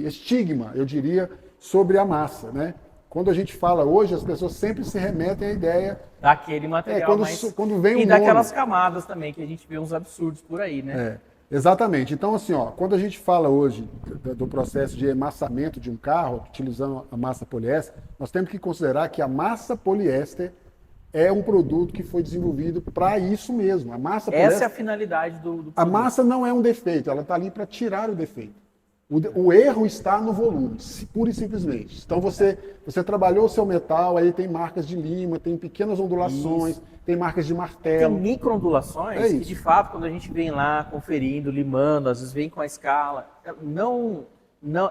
estigma, eu diria, sobre a massa, né? Quando a gente fala hoje, as pessoas sempre se remetem à ideia daquele material quando vem daquelas camadas também, que a gente vê uns absurdos por aí, né? Exatamente. Então, assim, ó, quando a gente fala hoje do processo de amassamento de um carro, utilizando a massa poliéster, nós temos que considerar que a massa poliéster é um produto que foi desenvolvido para isso mesmo. A massa Essa é a poliéster, finalidade do a produto. massa não é um defeito, ela está ali para tirar o defeito. O erro está no volume, pura e simplesmente. Então você trabalhou o seu metal, aí tem marcas de lima, tem pequenas ondulações, Isso. tem marcas de Tem martelo. micro-ondulações É que, isso. de fato, quando a gente vem lá conferindo, limando, às vezes vem com a escala,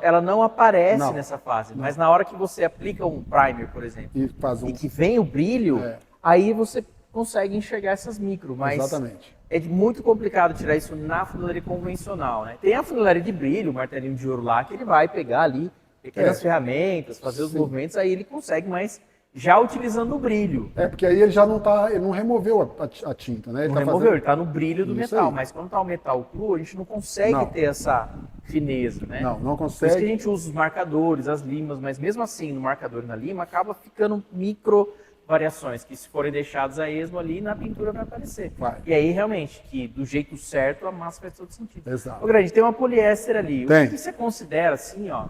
ela não aparece Não. nessa fase. Mas na hora que você aplica um primer, por exemplo, E faz e que vem o brilho, É. aí você consegue enxergar essas micro. Mas Exatamente. é muito complicado tirar isso na funilaria convencional, né? Tem a funilaria de brilho, o martelinho de ouro lá, que ele vai pegar ali pequenas ferramentas, fazer os Sim. movimentos, aí ele consegue, mas já utilizando o brilho. Porque aí ele já não tá, ele não removeu a tinta, né? Ele Não tá removeu, fazendo- ele está no brilho do Isso metal, aí. mas quando está o metal cru, a gente não consegue Não. ter essa fineza, né? Não Por isso que a consegue. gente usa os marcadores, as limas, mas mesmo assim, no marcador e na lima, acaba ficando micro variações, que se forem deixadas a esmo ali, na pintura vai aparecer. Vai. E aí, realmente, que do jeito certo, a massa faz todo sentido. Exato. Ô, Grande, tem uma poliéster ali. Tem. O que você considera, assim, ó,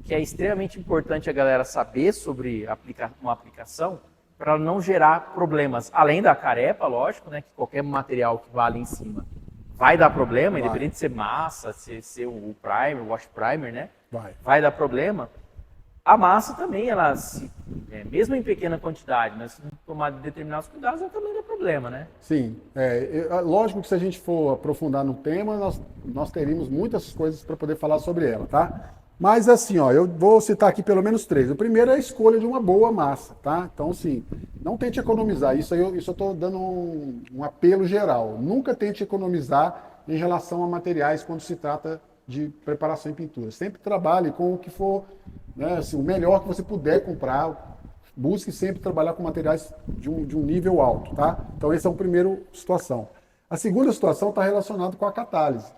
que é extremamente importante a galera saber sobre uma aplicação para não gerar problemas, além da carepa, lógico, né, que qualquer material que vá ali em cima vai dar problema, Vai. independente de ser massa, ser o primer, o wash primer, né, Vai. dar problema. A massa também, mesmo em pequena quantidade, mas se não tomar determinados cuidados, ela também dá problema, né? Sim. Lógico que se a gente for aprofundar no tema, nós teríamos muitas coisas para poder falar sobre ela, tá? Mas assim, ó, eu vou citar aqui pelo menos 3. O primeiro é a escolha de uma boa massa, tá? Então, assim, não tente economizar. Isso eu estou dando um apelo geral. Nunca tente economizar em relação a materiais quando se trata de preparação em pintura. Sempre trabalhe com o que for, né, assim, o melhor que você puder comprar. Busque sempre trabalhar com materiais de um nível alto, tá? Então, essa é a primeira situação. A segunda situação está relacionada com a catálise.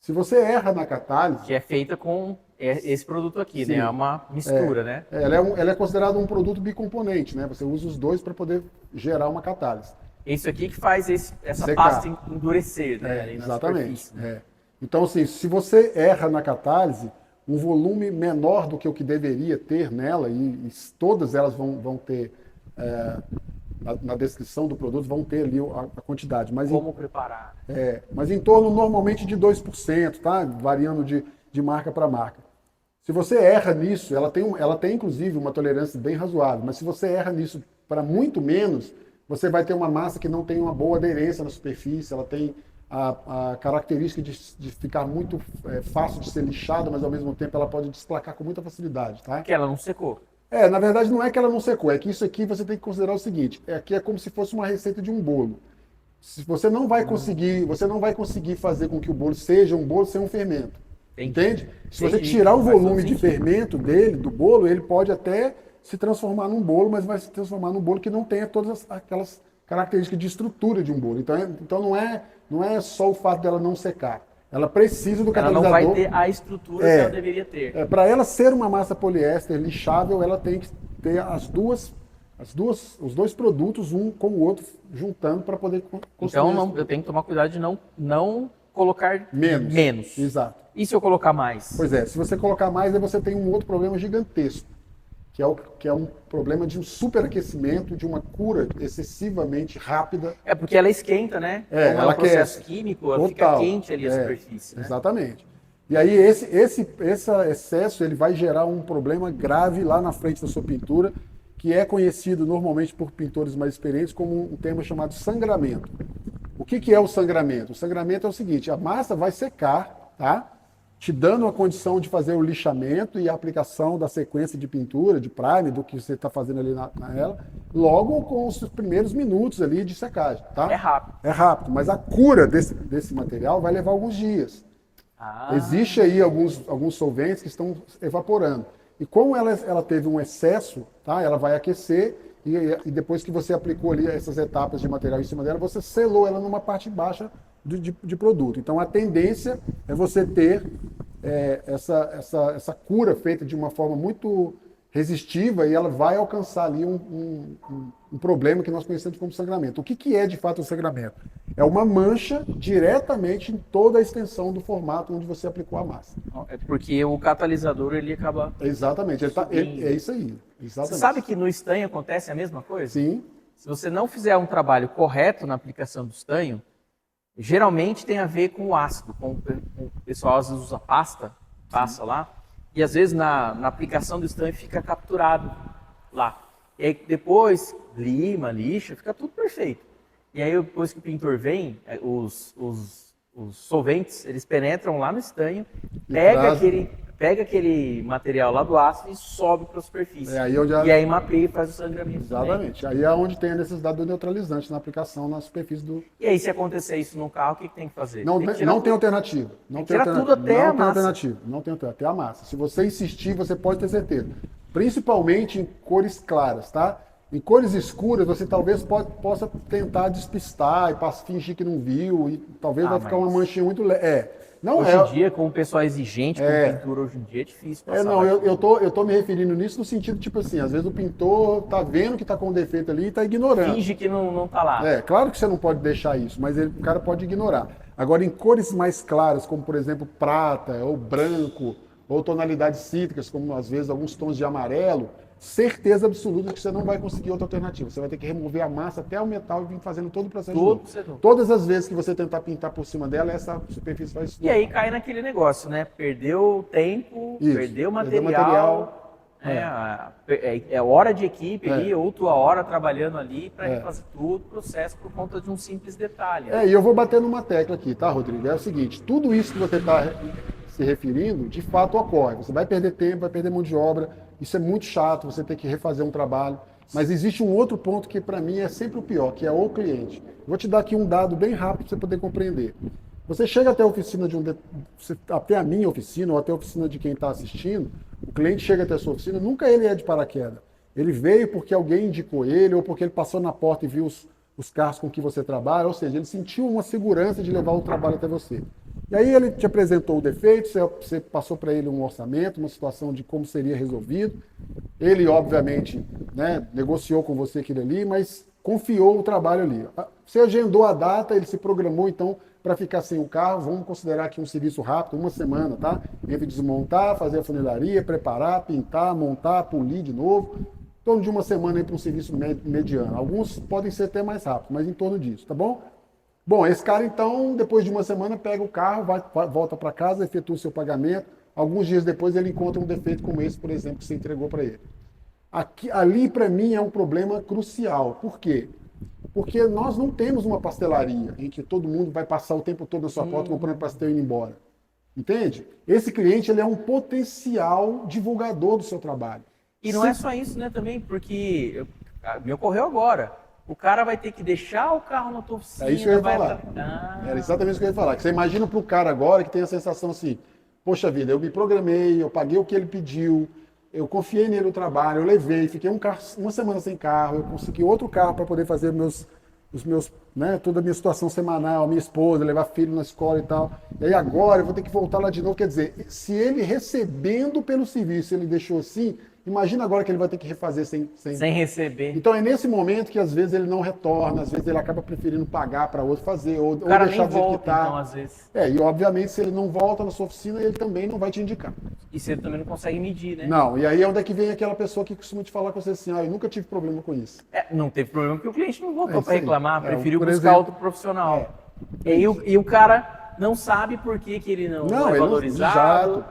Se você erra na catálise... Que é feita com esse produto aqui, Sim. né? É uma mistura, né? Ela é considerada um produto bicomponente, né? Você usa os dois para poder gerar uma catálise. Isso aqui que faz essa Secar. pasta endurecer, né? ali na Exatamente. superfície, né? Então, assim, se você erra na catálise, um volume menor do que o que deveria ter nela, e todas elas vão ter, na descrição do produto, vão ter ali a quantidade. Mas Como preparar? mas em torno normalmente de 2%, tá? Variando de marca para marca. Se você erra nisso, ela tem inclusive uma tolerância bem razoável, mas se você erra nisso para muito menos, você vai ter uma massa que não tem uma boa aderência na superfície, ela tem a característica de ficar muito fácil de ser lixada, mas ao mesmo tempo ela pode desplacar com muita facilidade, tá? Porque ela não secou. Na verdade não é que ela não secou, é que isso aqui você tem que considerar o seguinte, aqui é como se fosse uma receita de um bolo. Se você não vai conseguir fazer com que o bolo seja um bolo sem um fermento. Entende? Se você tirar o volume de fermento do bolo, ele pode até se transformar num bolo, mas vai se transformar num bolo que não tenha todas aquelas características de estrutura de um bolo. Então não é só o fato dela não secar. Ela precisa do catalisador. Ela não vai ter a estrutura que ela deveria ter. Para ela ser uma massa poliéster lixável, ela tem que ter os dois produtos, um com o outro, juntando para poder construir. Então eu tenho que tomar cuidado de não colocar menos. Exato. E se eu colocar mais? Pois é, se você colocar mais, aí você tem um outro problema gigantesco, que é um problema de um superaquecimento, de uma cura excessivamente rápida. Porque ela esquenta, né? Como ela é um processo aquece. químico, ela fica quente ali a superfície. Né? Exatamente. E aí esse excesso ele vai gerar um problema grave lá na frente da sua pintura, que é conhecido normalmente por pintores mais experientes como um termo chamado sangramento. O que é o sangramento? O sangramento é o seguinte, a massa vai secar, tá? Te dando a condição de fazer o lixamento e a aplicação da sequência de pintura, de primer, do que você está fazendo ali nela, logo com os primeiros minutos ali de secagem, tá? É rápido. É rápido, mas a cura desse material vai levar alguns dias. Existe aí alguns solventes que estão evaporando. E como ela teve um excesso, tá? Ela vai aquecer e depois que você aplicou ali essas etapas de material em cima dela, você selou ela numa parte baixa de produto. Então a tendência é você ter essa cura feita de uma forma muito resistiva e ela vai alcançar ali um problema que nós conhecemos como sangramento. O que é de fato o sangramento? É uma mancha diretamente em toda a extensão do formato onde você aplicou a massa. É porque o catalisador ele acaba. Exatamente, é isso aí. Exatamente. Você sabe que no estanho acontece a mesma coisa? Sim. Se você não fizer um trabalho correto na aplicação do estanho, geralmente tem a ver com o ácido. O pessoal às vezes usa passa lá, e às vezes na aplicação do estanho fica capturado lá. E aí depois lima, lixa, fica tudo perfeito. E aí depois que o pintor vem, os solventes, eles penetram lá no estanho, pega aquele material lá do ácido e sobe para a superfície. E aí mapeia e faz o sangramento. Exatamente. Aí é onde tem a necessidade do neutralizante na aplicação na superfície do... E aí se acontecer isso no carro, o que tem que fazer? Não tem alternativa. Não tem tudo até a massa. Não tem alternativa, até a massa. Se você insistir, você pode ter certeza. Principalmente em cores claras, tá? Em cores escuras, você talvez possa tentar despistar e fingir que não viu, e talvez vai ficar uma manchinha muito leve. Hoje em dia, com o pessoal exigente com pintura, hoje em dia é difícil passar. Eu tô me referindo nisso no sentido, tipo assim, às vezes o pintor tá vendo que tá com um defeito ali e tá ignorando. Finge que não tá lá. Claro que você não pode deixar isso, mas o cara pode ignorar. Agora, em cores mais claras, como por exemplo prata, ou branco, ou tonalidades cítricas, como às vezes alguns tons de amarelo, certeza absoluta que você não vai conseguir outra alternativa. Você vai ter que remover a massa até o metal e vir fazendo todo o processo de novo. Todas as vezes que você tentar pintar por cima dela, essa superfície vai estourar. E aí cai naquele negócio, né? Perdeu tempo, perdeu material. É hora de equipe ali, ou tua hora trabalhando ali para refazer tudo o processo por conta de um simples detalhe. E eu vou bater numa tecla aqui, tá, Rodrigo? É o seguinte, tudo isso que você está se referindo, de fato ocorre. Você vai perder tempo, vai perder mão de obra, isso é muito chato, você tem que refazer um trabalho. Mas existe um outro ponto que para mim é sempre o pior, que é o cliente. Vou te dar aqui um dado bem rápido para você poder compreender. Você chega até a oficina até a minha oficina, ou até a oficina de quem está assistindo, o cliente chega até a sua oficina, nunca ele é de paraquedas. Ele veio porque alguém indicou ele, ou porque ele passou na porta e viu os carros com que você trabalha, ou seja, ele sentiu uma segurança de levar o trabalho até você. E aí ele te apresentou o defeito, você passou para ele um orçamento, uma situação de como seria resolvido. Ele, obviamente, negociou com você aquilo ali, mas confiou o trabalho ali. Você agendou a data, ele se programou, então, para ficar sem o carro, vamos considerar aqui um serviço rápido, uma semana, tá? Entre desmontar, fazer a funilaria, preparar, pintar, montar, polir de novo. Em torno de uma semana para um serviço mediano. Alguns podem ser até mais rápidos, mas em torno disso, tá bom? Bom, esse cara então, depois de uma semana, pega o carro, volta para casa, efetua o seu pagamento. Alguns dias depois ele encontra um defeito como esse, por exemplo, que você entregou para ele. Ali, para mim, é um problema crucial. Por quê? Porque nós não temos uma pastelaria em que todo mundo vai passar o tempo todo na sua porta comprando pastel e indo embora. Entende? Esse cliente ele é um potencial divulgador do seu trabalho. E não é só isso, né, também, porque me ocorreu agora. O cara vai ter que deixar o carro na tua oficina. É isso que eu ia falar. Era exatamente isso que eu ia falar. Que você imagina para o cara agora que tem a sensação assim, poxa vida, eu me programei, eu paguei o que ele pediu, eu confiei nele o trabalho, eu levei, fiquei uma semana sem carro, eu consegui outro carro para poder fazer toda a minha situação semanal, minha esposa, levar filho na escola e tal. E aí agora eu vou ter que voltar lá de novo. Quer dizer, se ele recebendo pelo serviço, ele deixou assim, imagina agora que ele vai ter que refazer sem receber. Então é nesse momento que às vezes ele não retorna, às vezes ele acaba preferindo pagar para outro fazer, ou deixar do jeito que tá. Então, às vezes. E obviamente se ele não volta na sua oficina, ele também não vai te indicar. E você também não consegue medir, né? Não, e aí é onde é que vem aquela pessoa que costuma te falar com você assim, eu nunca tive problema com isso. Não teve problema porque o cliente não voltou para reclamar, preferiu buscar outro profissional. E o cara não sabe por que ele não é valorizado.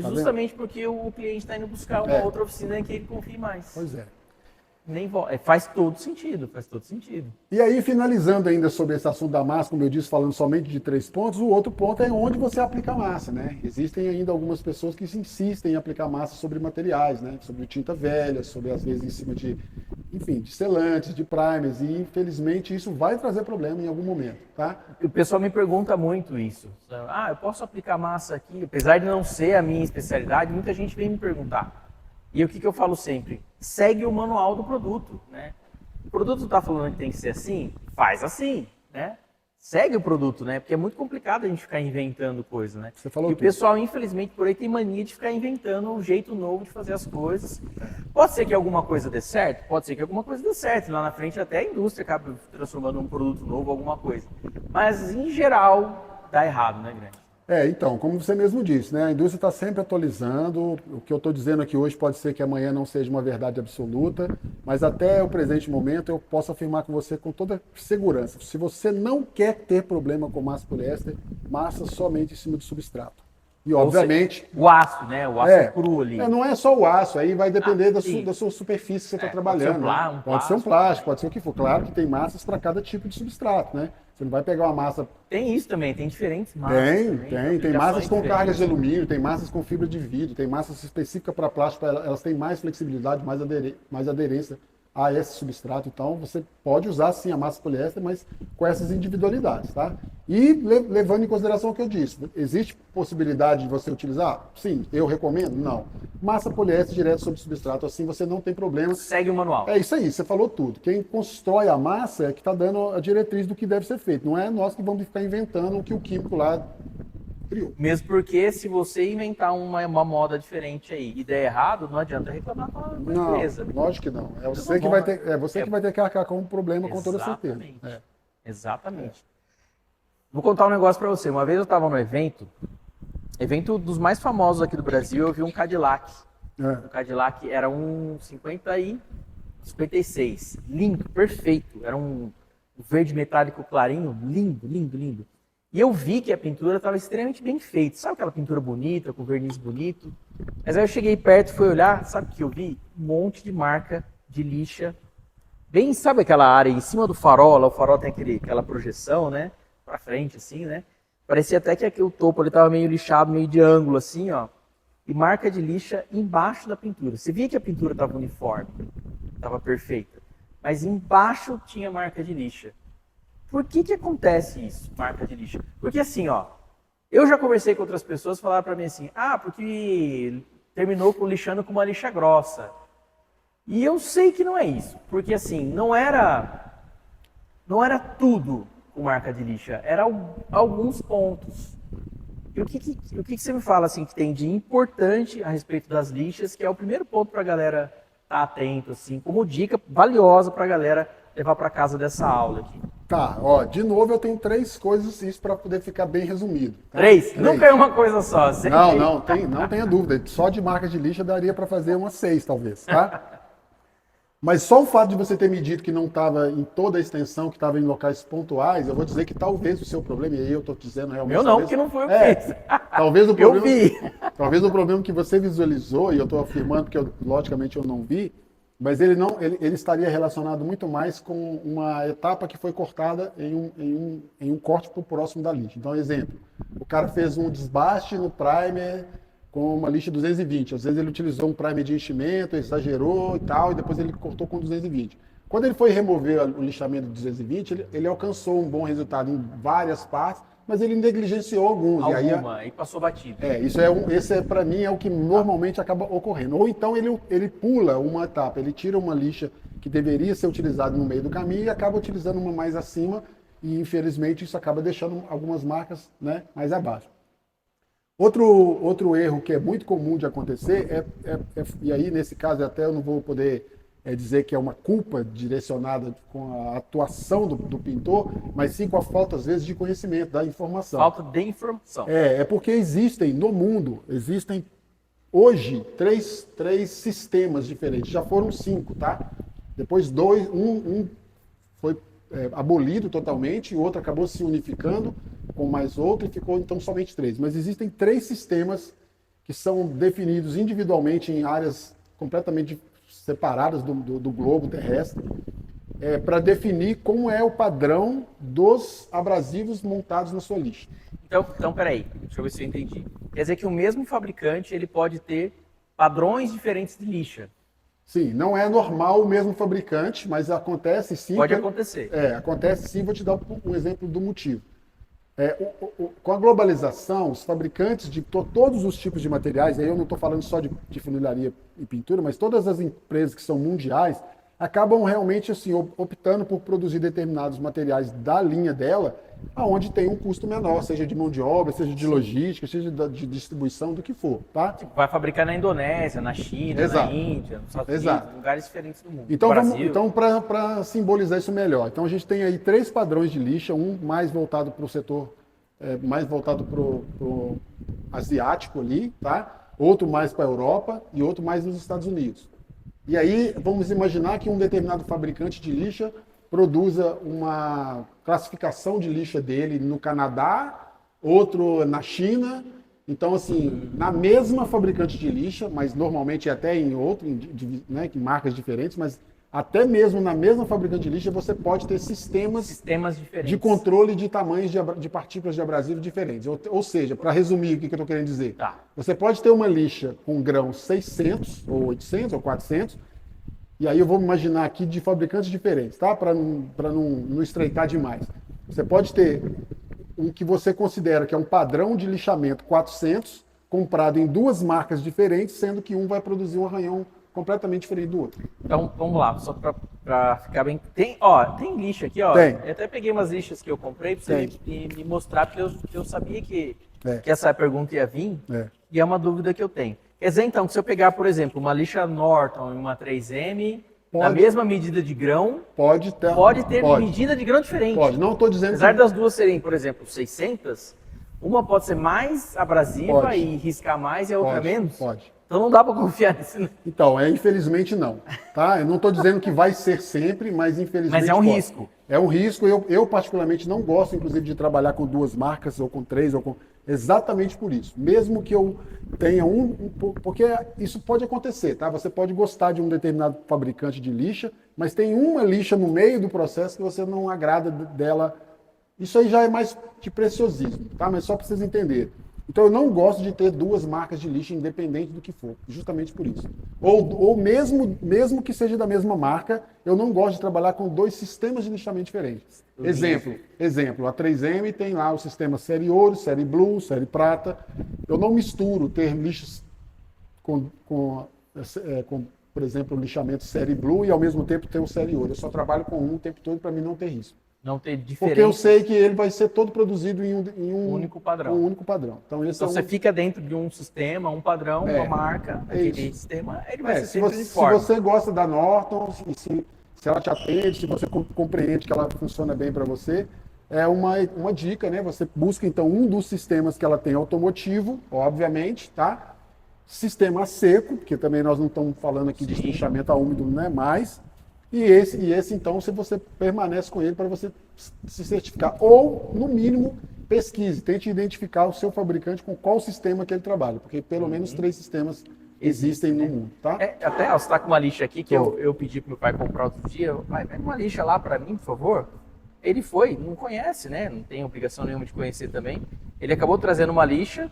Justamente porque o cliente está indo buscar uma outra oficina em que ele confie mais. Pois é. Faz todo sentido. E aí, finalizando ainda sobre esse assunto da massa, como eu disse, falando somente de 3 pontos, o outro ponto é onde você aplica a massa, né? Existem ainda algumas pessoas que insistem em aplicar massa sobre materiais, né? Sobre tinta velha, sobre às vezes em cima de selantes, de primers, e infelizmente isso vai trazer problema em algum momento, tá? O pessoal me pergunta muito isso. Eu posso aplicar massa aqui? Apesar de não ser a minha especialidade, muita gente vem me perguntar. E o que eu falo sempre? Segue o manual do produto, né? O produto está falando que tem que ser assim? Faz assim, né? Segue o produto, né? Porque é muito complicado a gente ficar inventando coisa, né? Você falou o pessoal, infelizmente, por aí tem mania de ficar inventando um jeito novo de fazer as coisas. Pode ser que alguma coisa dê certo? Pode ser que alguma coisa dê certo. Lá na frente até a indústria acaba transformando um produto novo, alguma coisa. Mas, em geral, dá errado, né, Grande? Então, como você mesmo disse, né, a indústria está sempre atualizando. O que eu estou dizendo aqui hoje pode ser que amanhã não seja uma verdade absoluta, mas até o presente momento eu posso afirmar com você com toda segurança. Se você não quer ter problema com massa poliéster, massa somente em cima do substrato. E, obviamente, o aço, né? O aço cru ali. Não é só o aço, aí vai depender da sua superfície que você está trabalhando. Pode ser um plástico, pode ser o que for. Claro que tem massas para cada tipo de substrato, né? Você não vai pegar uma massa. Tem isso também, tem diferentes massas. Tem massas com cargas de alumínio, tem massas com fibra de vidro, tem massas específicas para plástico, elas têm mais flexibilidade, mais aderência a esse substrato. Então, você pode usar sim a massa poliéster, mas com essas individualidades, tá? E levando em consideração o que eu disse, existe possibilidade de você utilizar? Sim. Eu recomendo? Não. Massa poliéster direto sobre substrato, assim você não tem problema. Segue o manual. É isso aí, você falou tudo. Quem constrói a massa é que está dando a diretriz do que deve ser feito. Não é nós que vamos ficar inventando o que o químico lá criou. Mesmo porque se você inventar uma moda diferente aí e der errado, não adianta reclamar com a empresa. Não, lógico que não. É você que vai ter que arcar com o problema com toda certeza. Exatamente. Vou contar um negócio para você. Uma vez eu estava no evento dos mais famosos aqui do Brasil, eu vi um Cadillac. O Cadillac era um 56. Lindo, perfeito. Era um verde metálico clarinho, lindo, lindo, lindo. E eu vi que a pintura estava extremamente bem feita. Sabe aquela pintura bonita, com verniz bonito? Mas aí eu cheguei perto, fui olhar, sabe o que eu vi? Um monte de marca de lixa. Bem, sabe aquela área em cima do farol? Lá o farol tem aquela projeção, né? Pra frente, assim, né? Parecia até que aqui o topo ele estava meio lixado, meio de ângulo, assim, ó. E marca de lixa embaixo da pintura. Você via que a pintura estava uniforme, estava perfeita. Mas embaixo tinha marca de lixa. Por que acontece isso, marca de lixa? Porque assim, ó, eu já conversei com outras pessoas, falaram para mim assim, porque terminou lixando com uma lixa grossa. E eu sei que não é isso, porque assim, não era tudo com marca de lixa, era alguns pontos. E o que você me fala assim que tem de importante a respeito das lixas, que é o primeiro ponto para a galera estar atento, assim, como dica valiosa para a galera levar para casa dessa aula aqui? Tá, de novo eu tenho 3 coisas isso para poder ficar bem resumido. Tá? 3? Nunca é uma coisa só. Não tenha dúvida. Só de marca de lixa daria para fazer umas 6, talvez, tá? Mas só o fato de você ter medido que não estava em toda a extensão, que estava em locais pontuais, eu vou dizer que talvez o seu problema, e aí eu estou dizendo realmente... Meu não, porque não foi o que fiz. Talvez o problema, eu vi. Talvez o problema que você visualizou, e eu estou afirmando que logicamente eu não vi, mas ele estaria relacionado muito mais com uma etapa que foi cortada em um corte para o próximo da lixa. Então, exemplo, o cara fez um desbaste no primer com uma lixa 220. Às vezes ele utilizou um primer de enchimento, exagerou e tal, e depois ele cortou com 220. Quando ele foi remover o lixamento de 220, ele alcançou um bom resultado em várias partes, mas ele negligenciou alguns. E passou batido. Esse para mim é o que normalmente acaba ocorrendo. Ou então ele pula uma etapa, ele tira uma lixa que deveria ser utilizada no meio do caminho e acaba utilizando uma mais acima, e infelizmente isso acaba deixando algumas marcas, né, mais abaixo. Outro erro que é muito comum de acontecer e aí nesse caso até eu não vou poder dizer que é uma culpa direcionada com a atuação do pintor, mas sim com a falta, às vezes, de conhecimento, da informação. Falta de informação. Porque no mundo, existem hoje três sistemas diferentes, já foram 5, tá? Depois um foi abolido totalmente, e o outro acabou se unificando com mais outro e ficou então somente 3. Mas existem 3 sistemas que são definidos individualmente em áreas completamente separadas do globo terrestre, para definir como é o padrão dos abrasivos montados na sua lixa. Então, peraí, deixa eu ver se eu entendi. Quer dizer que o mesmo fabricante ele pode ter padrões diferentes de lixa. Sim, não é normal o mesmo fabricante, mas acontece sim. Pode acontecer. Acontece sim, vou te dar um exemplo do motivo. Com a globalização, os fabricantes de todos os tipos de materiais, aí eu não estou falando só de funilaria e pintura, mas todas as empresas que são mundiais, acabam realmente assim optando por produzir determinados materiais da linha dela, aonde tem um custo menor, seja de mão de obra, seja de logística, seja de distribuição, do que for, tá? Tipo, vai fabricar na Indonésia, na China, na Exato. Índia, nos Estados Unidos, Exato. lugares diferentes do mundo. Então, No Brasil. então para simbolizar isso melhor, então a gente tem aí 3 padrões de lixa, um mais voltado para o setor, mais voltado para o asiático ali, tá? Outro mais para a Europa e outro mais nos Estados Unidos. E aí, vamos imaginar que um determinado fabricante de lixa produza uma classificação de lixa dele no Canadá, outro na China. Então, assim, na mesma fabricante de lixa, mas normalmente até em outro, né, em marcas diferentes, mas até mesmo na mesma fabricante de lixa, você pode ter sistemas diferentes. de controle de tamanhos de partículas de abrasivo diferentes. Ou seja, para resumir o que eu estou querendo dizer, Tá. você pode ter uma lixa com grão 600, ou 800, ou 400, e aí eu vou imaginar aqui de fabricantes diferentes, tá? Para não estreitar demais. Você pode ter um que você considera que é um padrão de lixamento 400, comprado em 2 marcas diferentes, sendo que um vai produzir um arranhão completamente diferente do outro. Então, vamos lá, só para ficar bem... Tem lixa aqui, ó. Tem. Eu até peguei umas lixas que eu comprei para você me mostrar, porque eu sabia que essa pergunta ia vir, e é uma dúvida que eu tenho. Quer dizer, então, que se eu pegar, por exemplo, uma lixa Norton e uma 3M, na mesma medida de grão, pode ter medida de grão diferente. Pode, não estou dizendo Apesar das duas serem, por exemplo, 600, uma pode ser mais abrasiva e riscar mais e a outra menos? Pode. Então não dá para confiar nisso. Né? Então, infelizmente não. Tá? Eu não estou dizendo que vai ser sempre, mas infelizmente Mas é um pode. risco. É um risco. Eu particularmente não gosto, inclusive, de trabalhar com 2 marcas, ou com 3, ou com... Exatamente por isso. Mesmo que eu tenha porque isso pode acontecer, tá? Você pode gostar de um determinado fabricante de lixa, mas tem uma lixa no meio do processo que você não agrada dela. Isso aí já é mais de preciosismo, tá? Mas só para vocês entenderem. Então eu não gosto de ter 2 marcas de lixa independente do que for, justamente por isso. Ou mesmo que seja da mesma marca, eu não gosto de trabalhar com 2 sistemas de lixamento diferentes. Exemplo, a 3M tem lá o sistema série ouro, série blue, série prata. Eu não misturo ter lixas com por exemplo, o lixamento série blue e ao mesmo tempo ter o série ouro. Eu só trabalho com um o tempo todo para mim não ter risco. Não ter diferença. Porque eu sei que ele vai ser todo produzido em um único padrão. Então, você fica dentro de um sistema, um padrão, uma marca, aquele sistema, ele vai ser sempre uniforme. Se você gosta da Norton, se ela te atende, se você compreende que ela funciona bem para você, é uma dica, né? Você busca então um dos sistemas que ela tem automotivo, obviamente, tá? Sistema a seco, porque também nós não estamos falando aqui de lixamento a úmido, não é mais. E esse, então, se você permanece com ele para você se certificar. Ou, no mínimo, pesquise, tente identificar o seu fabricante com qual sistema que ele trabalha, porque pelo menos 3 sistemas existem no mundo, tá? Até, você está com uma lixa aqui que eu pedi para meu pai comprar outro dia. Pai, pega uma lixa lá para mim, por favor. Ele foi, não conhece, né? Não tem obrigação nenhuma de conhecer também. Ele acabou trazendo uma lixa,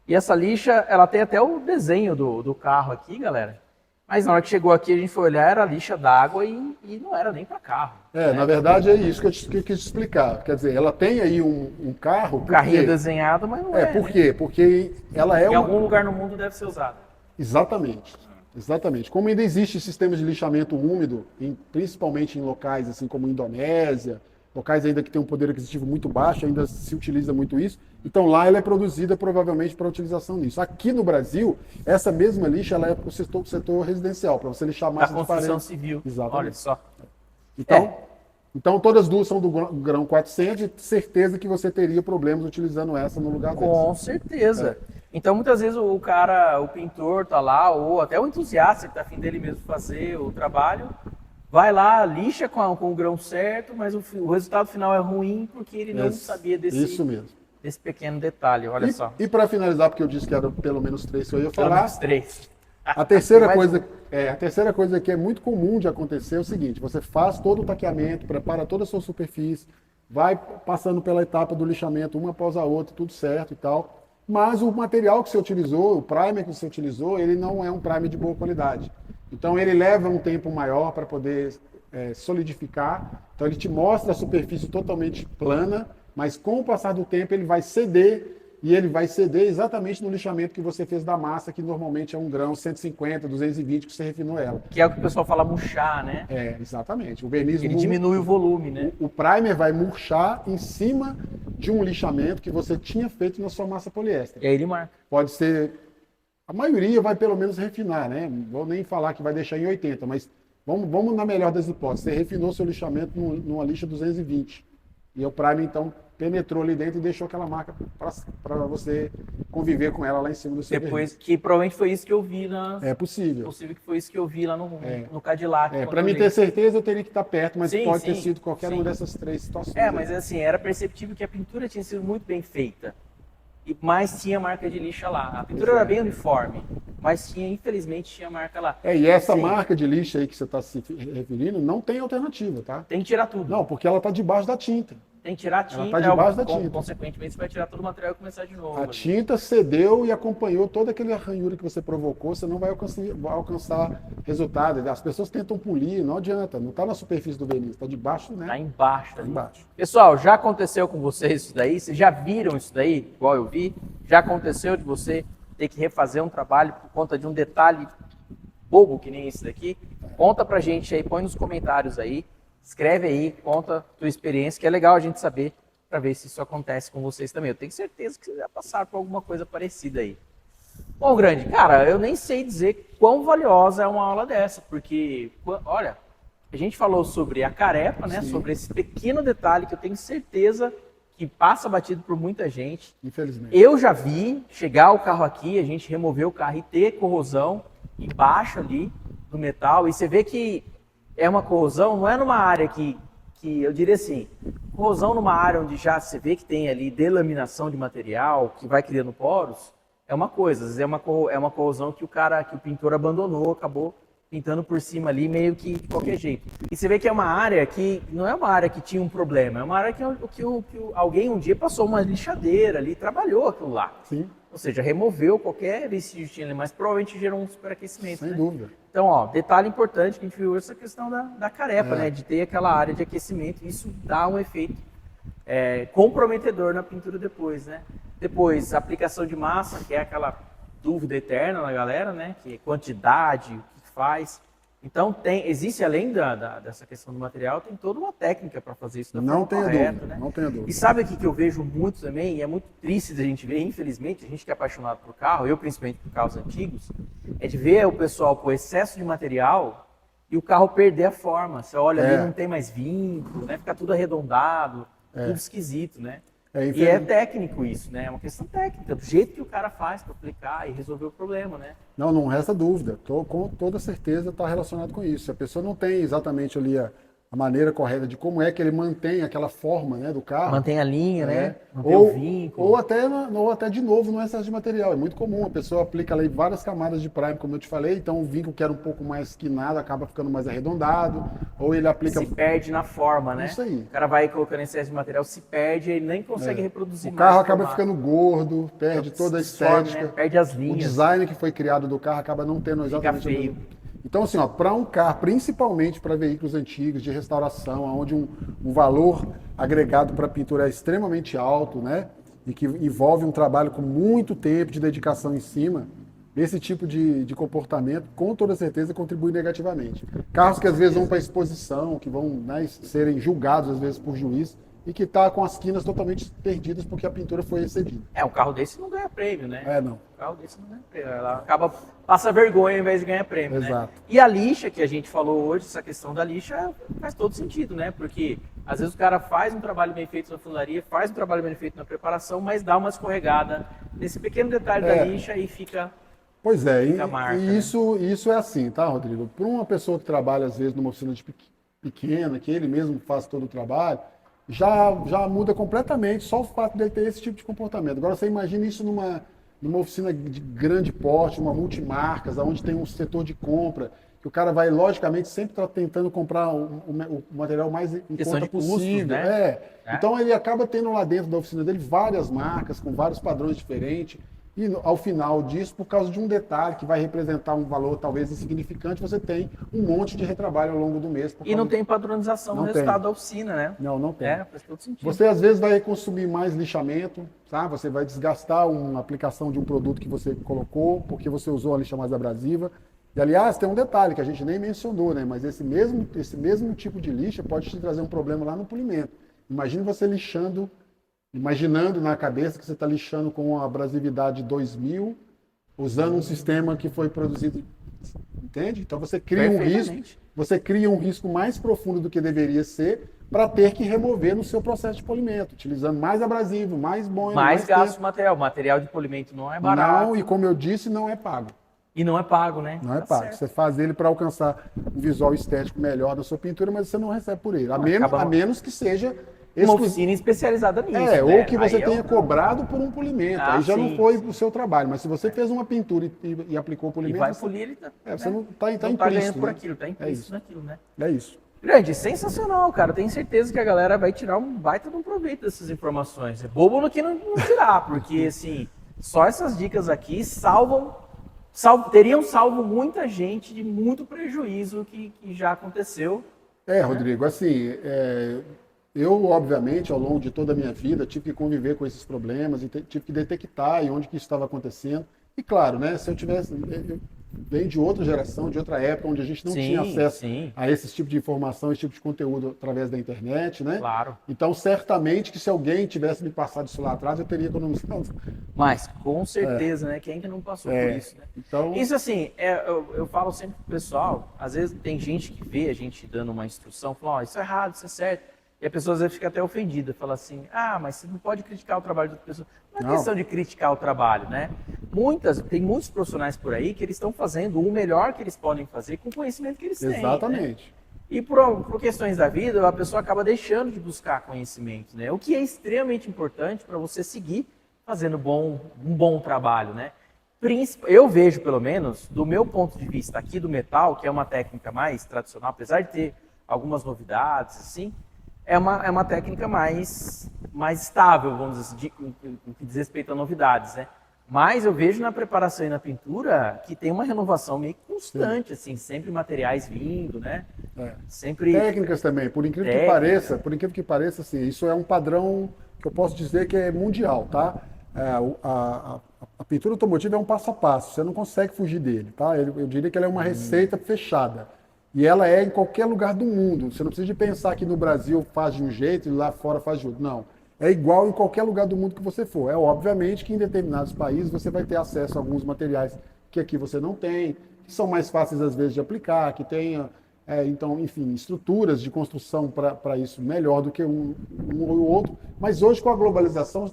e essa lixa, ela tem até o desenho do carro aqui, galera. Mas na hora que chegou aqui, a gente foi olhar, era lixa d'água e não era nem para carro. Né? Na verdade é isso que eu quis explicar. Quer dizer, ela tem aí um carro... Carrinho desenhado, mas não é. Por quê? Porque ela é em algum lugar no mundo deve ser usada. Exatamente. Como ainda existe sistemas de lixamento úmido, principalmente em locais assim como Indonésia, locais ainda que têm um poder aquisitivo muito baixo, ainda se utiliza muito isso. Então lá ela é produzida provavelmente para utilização nisso. Aqui no Brasil, essa mesma lixa ela é para o setor residencial, para você lixar mais de construção civil. Exatamente. Olha só. Então todas as duas são do grão 400 e certeza que você teria problemas utilizando essa no lugar dessa. Com certeza. Então muitas vezes o pintor tá lá, ou até o entusiasta que tá afim dele mesmo fazer o trabalho, vai lá, lixa com o grão certo, mas o resultado final é ruim porque ele não sabia desse pequeno detalhe, olha só. E para finalizar, porque eu disse que era pelo menos 3 que eu ia falar. Pelo menos 3. A terceira coisa que é muito comum de acontecer é o seguinte: você faz todo o taqueamento, prepara toda a sua superfície, vai passando pela etapa do lixamento uma após a outra, tudo certo e tal. Mas o material que você utilizou, o primer que você utilizou, ele não é um primer de boa qualidade. Então ele leva um tempo maior para poder solidificar. Então ele te mostra a superfície totalmente plana, mas com o passar do tempo ele vai ceder e ele vai ceder exatamente no lixamento que você fez da massa, que normalmente é 1 grão, 150, 220, que você refinou ela. Que é o que o pessoal fala murchar, né? Exatamente. O verniz Ele diminui o volume, né? O primer vai murchar em cima de um lixamento que você tinha feito na sua massa poliéster. E aí ele marca. Pode ser... A maioria vai pelo menos refinar, né? Não vou nem falar que vai deixar em 80, mas vamos na melhor das hipóteses. Você refinou seu lixamento numa lixa 220. E o primer, então, penetrou ali dentro e deixou aquela marca para você conviver com ela lá em cima do seu Depois, verniz. que provavelmente foi isso que eu vi na... É possível. Possível que foi isso que eu vi lá no Cadillac. Para mim ter certeza, eu teria que estar perto, mas Sim, pode sim, ter sido qualquer sim. uma dessas 3 situações. Mas assim, era perceptível que a pintura tinha sido muito bem feita. Mas tinha marca de lixa lá. A pintura era bem uniforme, mas infelizmente tinha marca lá. E essa Sim. marca de lixa aí que você está se referindo, não tem alternativa, tá? Tem que tirar tudo. Não, porque ela está debaixo da tinta. Tem que tirar a tinta. Ela tá debaixo da tinta. Consequentemente, você vai tirar todo o material e começar de novo. A tinta cedeu e acompanhou toda aquele arranhura que você provocou, você não vai alcançar resultado. As pessoas tentam polir, não adianta, não está na superfície do verniz, está debaixo, né? Está embaixo. Tá embaixo. Pessoal, já aconteceu com vocês isso daí? Vocês já viram isso daí, igual eu vi? Já aconteceu de você ter que refazer um trabalho por conta de um detalhe bobo que nem esse daqui? Conta pra gente aí, põe nos comentários aí. Escreve aí, conta a tua experiência, que é legal a gente saber, para ver se isso acontece com vocês também. Eu tenho certeza que vocês já passaram por alguma coisa parecida aí. Bom, Grande, cara, eu nem sei dizer quão valiosa é uma aula dessa, porque, olha, a gente falou sobre a carepa, né? Sim. Sobre esse pequeno detalhe que eu tenho certeza que passa batido por muita gente. Infelizmente. Eu já vi chegar o carro aqui, a gente remover o carro e ter corrosão embaixo ali do metal, e você vê que é uma corrosão, não é numa área que eu diria assim, corrosão numa área onde já você vê que tem ali delaminação de material, que vai criando poros, é uma coisa, às vezes é uma corrosão que o pintor abandonou, acabou pintando por cima ali meio que de qualquer jeito. E você vê que é uma área que não é uma área que tinha um problema, é uma área que alguém um dia passou uma lixadeira ali, trabalhou aquilo lá. Sim. Ou seja, removeu qualquer vestígio que tinha ali, mas provavelmente gerou um superaquecimento. Sem né? dúvida. Então, ó, detalhe importante que a gente viu essa questão da carepa, né? De ter aquela área de aquecimento, isso dá um efeito comprometedor na pintura depois, né? Depois, a aplicação de massa, que é aquela dúvida eterna na galera, né? Que é quantidade, o que faz. Então, existe além dessa questão do material, tem toda uma técnica para fazer isso da forma correta, né? Não tenha dúvida. E sabe o que eu vejo muito também, e é muito triste da gente ver, infelizmente, a gente que é apaixonado por carro, eu principalmente por carros antigos, é de ver o pessoal com excesso de material e o carro perder a forma. Você olha ali, não tem mais vínculo, né? Fica tudo arredondado, tudo esquisito, né? E é técnico isso, né? É uma questão técnica, do jeito que o cara faz para aplicar e resolver o problema, né? Não resta dúvida. Com toda certeza está relacionado com isso. Se a pessoa não tem exatamente ali a maneira correta de como é que ele mantém aquela forma, né, do carro. Mantém a linha, né? Mantém o vínculo. Ou até de novo no excesso de material. É muito comum. A pessoa aplica ali várias camadas de primer, como eu te falei. Então o vínculo que era um pouco mais quinado acaba ficando mais arredondado. Ou ele aplica... Se perde na forma, né? Isso aí. O cara vai colocando excesso de material, se perde, ele nem consegue reproduzir mais. O carro acaba ficando gordo, perde toda a estética. Né? Perde as linhas. O design que foi criado do carro acaba não tendo exatamente... Fica feio. Então, assim, para um carro, principalmente para veículos antigos, de restauração, onde um valor agregado para a pintura é extremamente alto, né? E que envolve um trabalho com muito tempo de dedicação em cima, esse tipo de comportamento, com toda certeza, contribui negativamente. Carros que às vezes vão para exposição, que vão, né, serem julgados às vezes por juiz, e que está com as quinas totalmente perdidas porque a pintura foi excedida. Um carro desse não ganha prêmio, né? Não. Um carro desse não ganha prêmio. Ela passa vergonha ao invés de ganhar prêmio, Exato. né? E a lixa, que a gente falou hoje, essa questão da lixa faz todo sentido, né? Porque às vezes o cara faz um trabalho bem feito na funilaria, faz um trabalho bem feito na preparação, mas dá uma escorregada nesse pequeno detalhe da lixa e fica... Pois é, marca, e isso é assim, tá, Rodrigo? Para uma pessoa que trabalha, às vezes, numa oficina pequena, que ele mesmo faz todo o trabalho, já muda completamente só o fato dele ter esse tipo de comportamento. Agora, você imagina isso numa oficina de grande porte, uma multimarcas, onde tem um setor de compra, que o cara vai, logicamente, sempre estar tentando comprar o material mais em conta possível. Custos, né? Então, ele acaba tendo lá dentro da oficina dele várias marcas, com vários padrões diferentes. E ao final disso, por causa de um detalhe que vai representar um valor talvez insignificante, você tem um monte de retrabalho ao longo do mês. E não tem padronização no resultado da oficina, né? Não tem. Faz todo sentido. Você às vezes vai consumir mais lixamento, tá? Você vai desgastar uma aplicação de um produto que você colocou, porque você usou a lixa mais abrasiva. E aliás, tem um detalhe que a gente nem mencionou, né? Mas esse mesmo tipo de lixa pode te trazer um problema lá no polimento. Imagine você lixando, imaginando na cabeça que você está lixando com a abrasividade 2000, usando um sistema que foi produzido, entende? Então você cria um risco mais profundo do que deveria ser para ter que remover no seu processo de polimento, utilizando mais abrasivo, mais boina, mais gasto de material. O material de polimento não é barato. Não, e como eu disse, não é pago. E não é pago, né? Não é pago. Certo. Você faz ele para alcançar um visual estético melhor da sua pintura, mas você não recebe por ele. A menos que seja uma oficina especializada nisso. Né? Ou que você tenha cobrado por um polimento. Aí já não foi o seu trabalho. Mas se você fez uma pintura e aplicou o polimento. E vai polir, ele tá, você não está implícito. Tá ganhando por aquilo, está implícito naquilo, né? É isso. Grande, sensacional, cara. Tenho certeza que a galera vai tirar um baita de um proveito dessas informações. É bobo no que não tirar, porque assim, só essas dicas aqui teriam salvo muita gente de muito prejuízo que já aconteceu. Rodrigo, assim, eu, obviamente, ao longo de toda a minha vida, tive que conviver com esses problemas e tive que detectar onde que isso estava acontecendo. E claro, né, se eu tivesse... Eu venho de outra geração, de outra época, onde a gente não tinha acesso a esse tipo de informação, esse tipo de conteúdo através da internet, né? Claro. Então, certamente que se alguém tivesse me passado isso lá atrás, eu teria economizado. Mas, com certeza, né? Quem que não passou por isso, né? Então... Isso, assim, eu falo sempre pro pessoal, às vezes tem gente que vê a gente dando uma instrução, fala, isso é errado, isso é certo. E a pessoa às vezes fica até ofendida, fala assim, mas você não pode criticar o trabalho de outra pessoa. Não é questão de criticar o trabalho, né? Tem muitos profissionais por aí que eles estão fazendo o melhor que eles podem fazer com o conhecimento que eles têm. Exatamente. Né? E por questões da vida, a pessoa acaba deixando de buscar conhecimento, né? O que é extremamente importante para você seguir fazendo um bom trabalho, né? Eu vejo, pelo menos, do meu ponto de vista aqui do metal, que é uma técnica mais tradicional, apesar de ter algumas novidades, assim, é uma técnica mais estável, vamos dizer assim, no que diz respeito a novidades, né? Mas eu vejo na preparação e na pintura que tem uma renovação meio constante, assim, sempre materiais vindo, né? Sempre técnicas também, por incrível que pareça, assim, isso é um padrão que eu posso dizer que é mundial, tá? A pintura automotiva é um passo a passo, você não consegue fugir dele, tá? Eu diria que ela é uma receita fechada. E ela é em qualquer lugar do mundo. Você não precisa de pensar que no Brasil faz de um jeito e lá fora faz de outro. Não. É igual em qualquer lugar do mundo que você for. Obviamente que em determinados países você vai ter acesso a alguns materiais que aqui você não tem, que são mais fáceis às vezes de aplicar, que tenha, então, enfim, estruturas de construção para isso melhor do que um ou o outro. Mas hoje com a globalização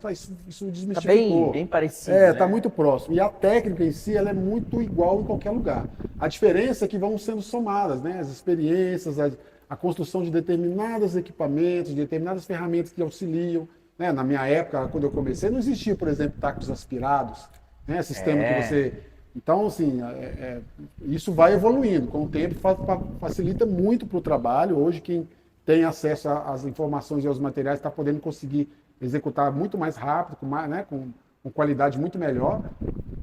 isso desmistificou. Está bem parecido. Está muito próximo. E a técnica em si ela é muito igual em qualquer lugar. A diferença é que vão sendo somadas, né? As experiências, a construção de determinados equipamentos, de determinadas ferramentas que auxiliam. Né? Na minha época, quando eu comecei, não existia, por exemplo, tacos aspirados, né? Sistema que você... Então, assim, isso vai evoluindo. Com o tempo, facilita muito para o trabalho. Hoje, quem tem acesso às informações e aos materiais está podendo conseguir executar muito mais rápido, com qualidade muito melhor,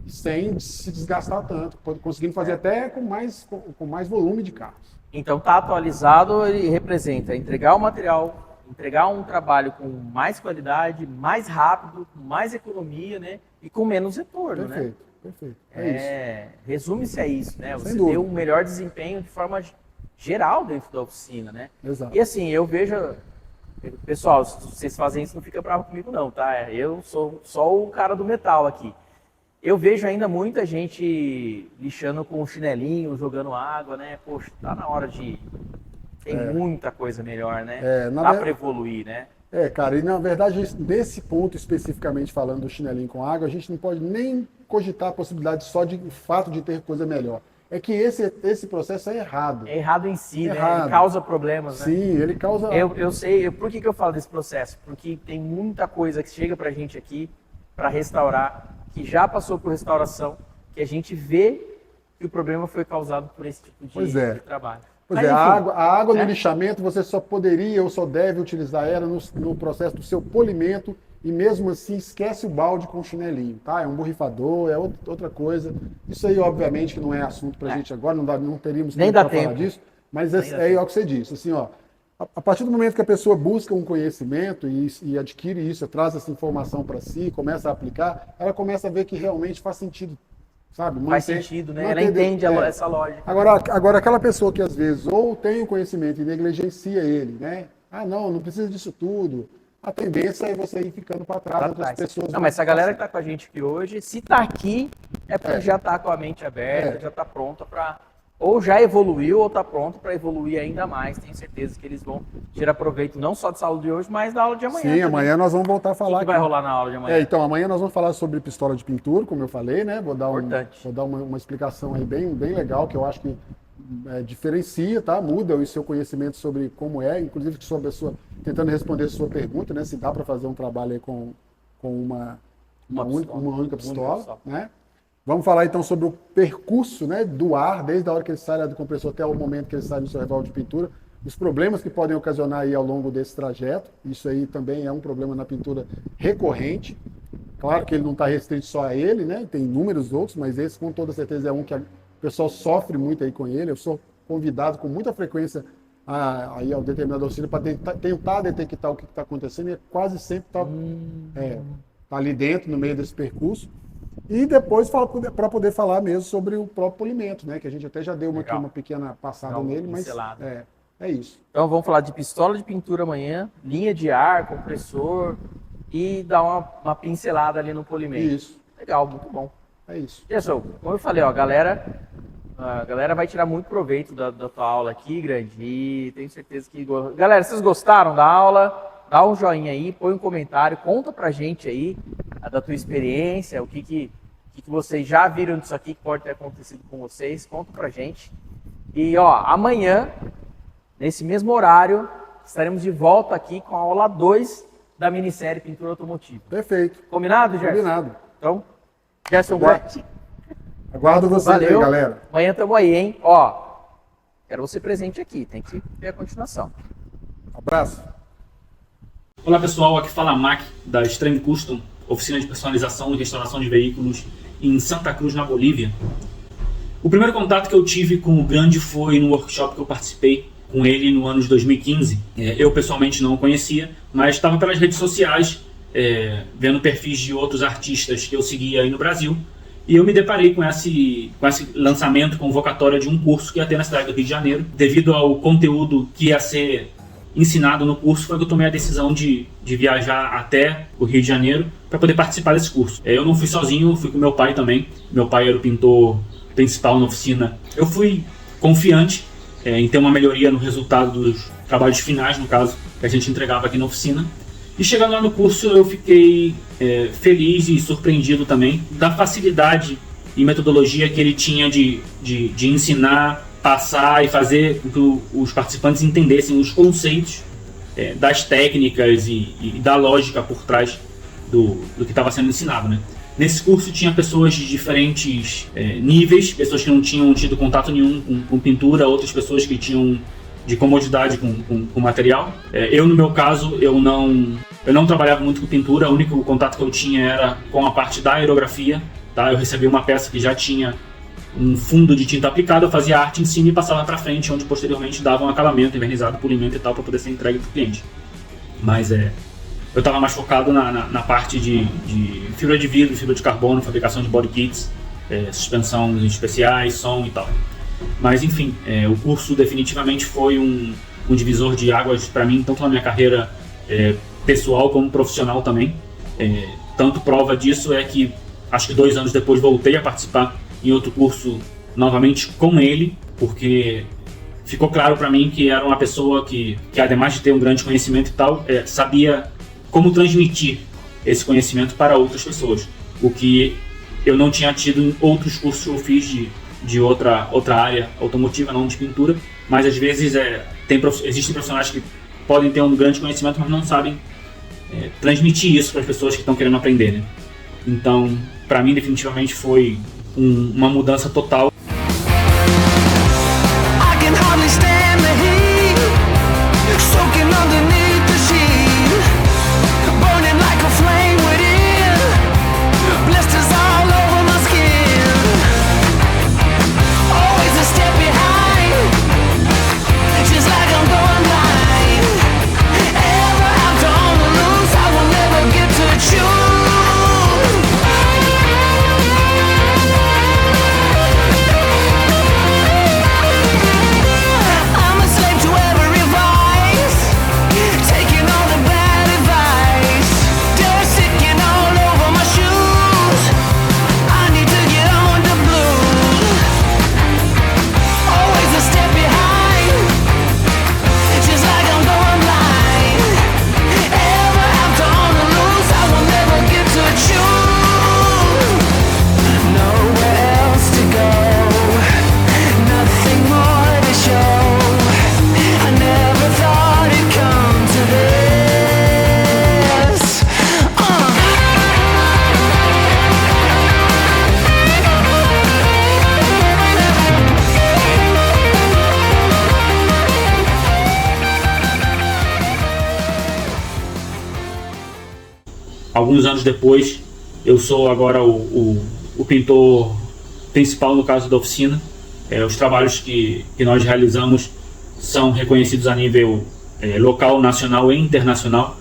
sem se desgastar tanto, conseguindo fazer até com mais volume de carros. Então, tá atualizado, ele representa entregar o material, entregar um trabalho com mais qualidade, mais rápido, com mais economia, né? E com menos retorno, Perfeito. né? Perfeito. É isso. Resume-se a isso, né? Você Sem dúvida. ter um melhor desempenho de forma geral dentro da oficina, né? Exato. E assim, eu vejo... Pessoal, se vocês fazem isso, não fica bravo comigo não, tá? Eu sou só o cara do metal aqui. Eu vejo ainda muita gente lixando com chinelinho, jogando água, né? Poxa, tá na hora de... Tem muita coisa melhor, né? Dá para evoluir, né? Cara, e na verdade, nesse ponto especificamente falando do chinelinho com água, a gente não pode nem cogitar a possibilidade só de o fato de ter coisa melhor. É que esse processo é errado. É errado em si, né? Ele causa problemas, né? Sim, ele causa... Eu sei, por que eu falo desse processo? Porque tem muita coisa que chega pra gente aqui para restaurar, que já passou por restauração, que a gente vê que o problema foi causado por esse tipo de trabalho. Pois a água no lixamento, você só poderia ou só deve utilizar ela no processo do seu polimento e mesmo assim esquece o balde com o chinelinho, tá? É um borrifador, é outra coisa. Isso aí, obviamente, que não é assunto pra gente agora, não teríamos Nem tempo dá para falar tempo. disso, mas é o que você disse, assim, ó, a partir do momento que a pessoa busca um conhecimento e adquire isso, traz essa informação para si, começa a aplicar, ela começa a ver que realmente faz sentido, sabe? Faz sentido, né? Ela entende essa lógica. Agora, aquela pessoa que às vezes ou tem o conhecimento e negligencia ele, né? Ah, não precisa disso tudo. A tendência é você ir ficando para trás, outras pessoas. Não, mas essa galera que está com a gente aqui hoje, se está aqui, é porque já está com a mente aberta, já está pronta para... Ou já evoluiu ou está pronto para evoluir ainda mais. Tenho certeza que eles vão tirar proveito não só dessa aula de hoje, mas da aula de amanhã. Sim, também. amanhã nós vamos voltar a falar. O que vai rolar na aula de amanhã? Então, amanhã nós vamos falar sobre pistola de pintura, como eu falei, né? Vou dar uma explicação aí bem legal, que eu acho que diferencia, tá? Muda o seu conhecimento sobre como é, inclusive que sobre a sua, tentando responder a sua pergunta, né? Se dá para fazer um trabalho aí com uma única pistola, né? Vamos falar então sobre o percurso, né, do ar, desde a hora que ele sai do compressor até o momento que ele sai no seu revólver de pintura, os problemas que podem ocasionar aí ao longo desse trajeto. Isso aí também é um problema na pintura recorrente. Claro que ele não está restrito só a ele, né? Tem inúmeros outros, mas esse com toda certeza é um que o pessoal sofre muito aí com ele. Eu sou convidado com muita frequência aí ao determinado auxílio para tentar detectar o que está acontecendo e quase sempre está ali dentro, no meio desse percurso. E depois para poder falar mesmo sobre o próprio polimento, né? Que a gente até já deu uma pequena passada nele, mas é isso. Então vamos falar de pistola de pintura amanhã, linha de ar, compressor e dar uma pincelada ali no polimento. Isso. Legal, muito bom. É isso. Pessoal, como eu falei, ó, a galera vai tirar muito proveito da tua aula aqui, grande, e tenho certeza que... Galera, vocês gostaram da aula? Dá um joinha aí, põe um comentário, conta pra gente aí da tua experiência, o que vocês já viram disso aqui que pode ter acontecido com vocês, conta pra gente. E ó, amanhã, nesse mesmo horário, estaremos de volta aqui com a aula 2 da minissérie Pintura Automotiva. Perfeito. Combinado, Gerson? Combinado. Então, Gerson, aguardo vocês aí, galera. Amanhã estamos aí, hein? Ó, quero você presente aqui, tem que ver a continuação. Abraço. Olá pessoal, aqui fala a Mac da Extreme Custom, oficina de personalização e restauração de veículos em Santa Cruz, na Bolívia. O primeiro contato que eu tive com o Grande foi no workshop que eu participei com ele no ano de 2015. Eu pessoalmente não o conhecia, mas estava pelas redes sociais, vendo perfis de outros artistas que eu seguia aí no Brasil, e eu me deparei com esse lançamento, convocatória de um curso que ia ter na cidade do Rio de Janeiro. Devido ao conteúdo que ia ser ensinado no curso, foi que eu tomei a decisão de viajar até o Rio de Janeiro para poder participar desse curso. Eu não fui sozinho, fui com meu pai também. Meu pai era o pintor principal na oficina. Eu fui confiante em ter uma melhoria no resultado dos trabalhos finais, no caso, que a gente entregava aqui na oficina. E chegando lá no curso, eu fiquei feliz e surpreendido também da facilidade e metodologia que ele tinha de ensinar, passar e fazer com que os participantes entendessem os conceitos das técnicas e da lógica por trás do que estava sendo ensinado, né? Nesse curso tinha pessoas de diferentes níveis, pessoas que não tinham tido contato nenhum com pintura, outras pessoas que tinham de comodidade com material. Eu, no meu caso, eu não trabalhava muito com pintura, o único contato que eu tinha era com a parte da aerografia, tá? Eu recebi uma peça que já tinha um fundo de tinta aplicada, eu fazia arte em cima e passava para frente, onde posteriormente dava um acabamento, envernizado, polimento e tal, para poder ser entregue para o cliente. Mas eu estava mais focado na parte de fibra de vidro, fibra de carbono, fabricação de body kits, suspensão especiais, som e tal. Mas enfim, o curso definitivamente foi um divisor de águas para mim, tanto na minha carreira pessoal como profissional também. Tanto prova disso é que, acho que 2 anos depois, voltei a participar em outro curso novamente com ele, porque ficou claro para mim que era uma pessoa que ademais de ter um grande conhecimento e tal, sabia como transmitir esse conhecimento para outras pessoas, o que eu não tinha tido em outros cursos que eu fiz de outra área automotiva, não de pintura, mas às vezes existem profissionais que podem ter um grande conhecimento, mas não sabem transmitir isso para as pessoas que estão querendo aprender, né? Então, para mim definitivamente foi uma mudança total. Soaking underneath the sheet, burning like a flame. alguns anos depois, eu sou agora o pintor principal no caso da oficina. Os trabalhos que nós realizamos são reconhecidos a nível local, nacional e internacional.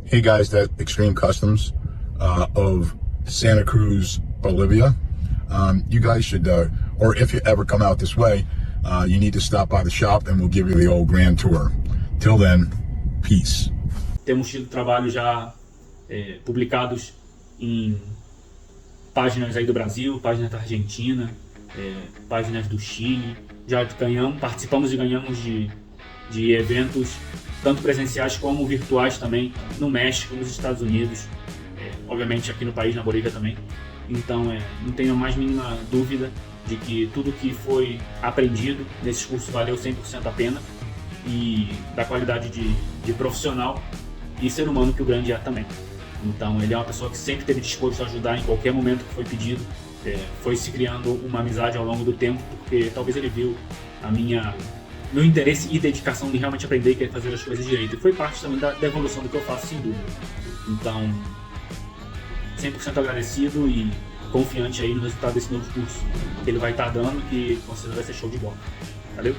Hey guys, that Extreme Customs of Santa Cruz, Bolivia. You guys should, or if you ever come out this way, you need to stop by the shop and we'll give you the old grand tour. Till then, peace. Temos tido trabalhos já publicados em páginas aí do Brasil, páginas da Argentina, páginas do Chile. Já participamos e ganhamos de eventos tanto presenciais como virtuais também, no México, nos Estados Unidos, obviamente aqui no país, na Bolívia também. Então não tenho a mais mínima dúvida de que tudo que foi aprendido nesses cursos valeu 100% a pena, e da qualidade de profissional e ser humano que o Grande é também. Então ele é uma pessoa que sempre esteve disposto a ajudar em qualquer momento que foi pedido. Foi se criando uma amizade ao longo do tempo, porque talvez ele viu meu interesse e dedicação de realmente aprender e querer fazer as coisas direito. E foi parte também da evolução do que eu faço, sem dúvida. Então, 100% agradecido e confiante aí no resultado desse novo curso que ele vai estar dando, que com certeza vai ser show de bola. Valeu?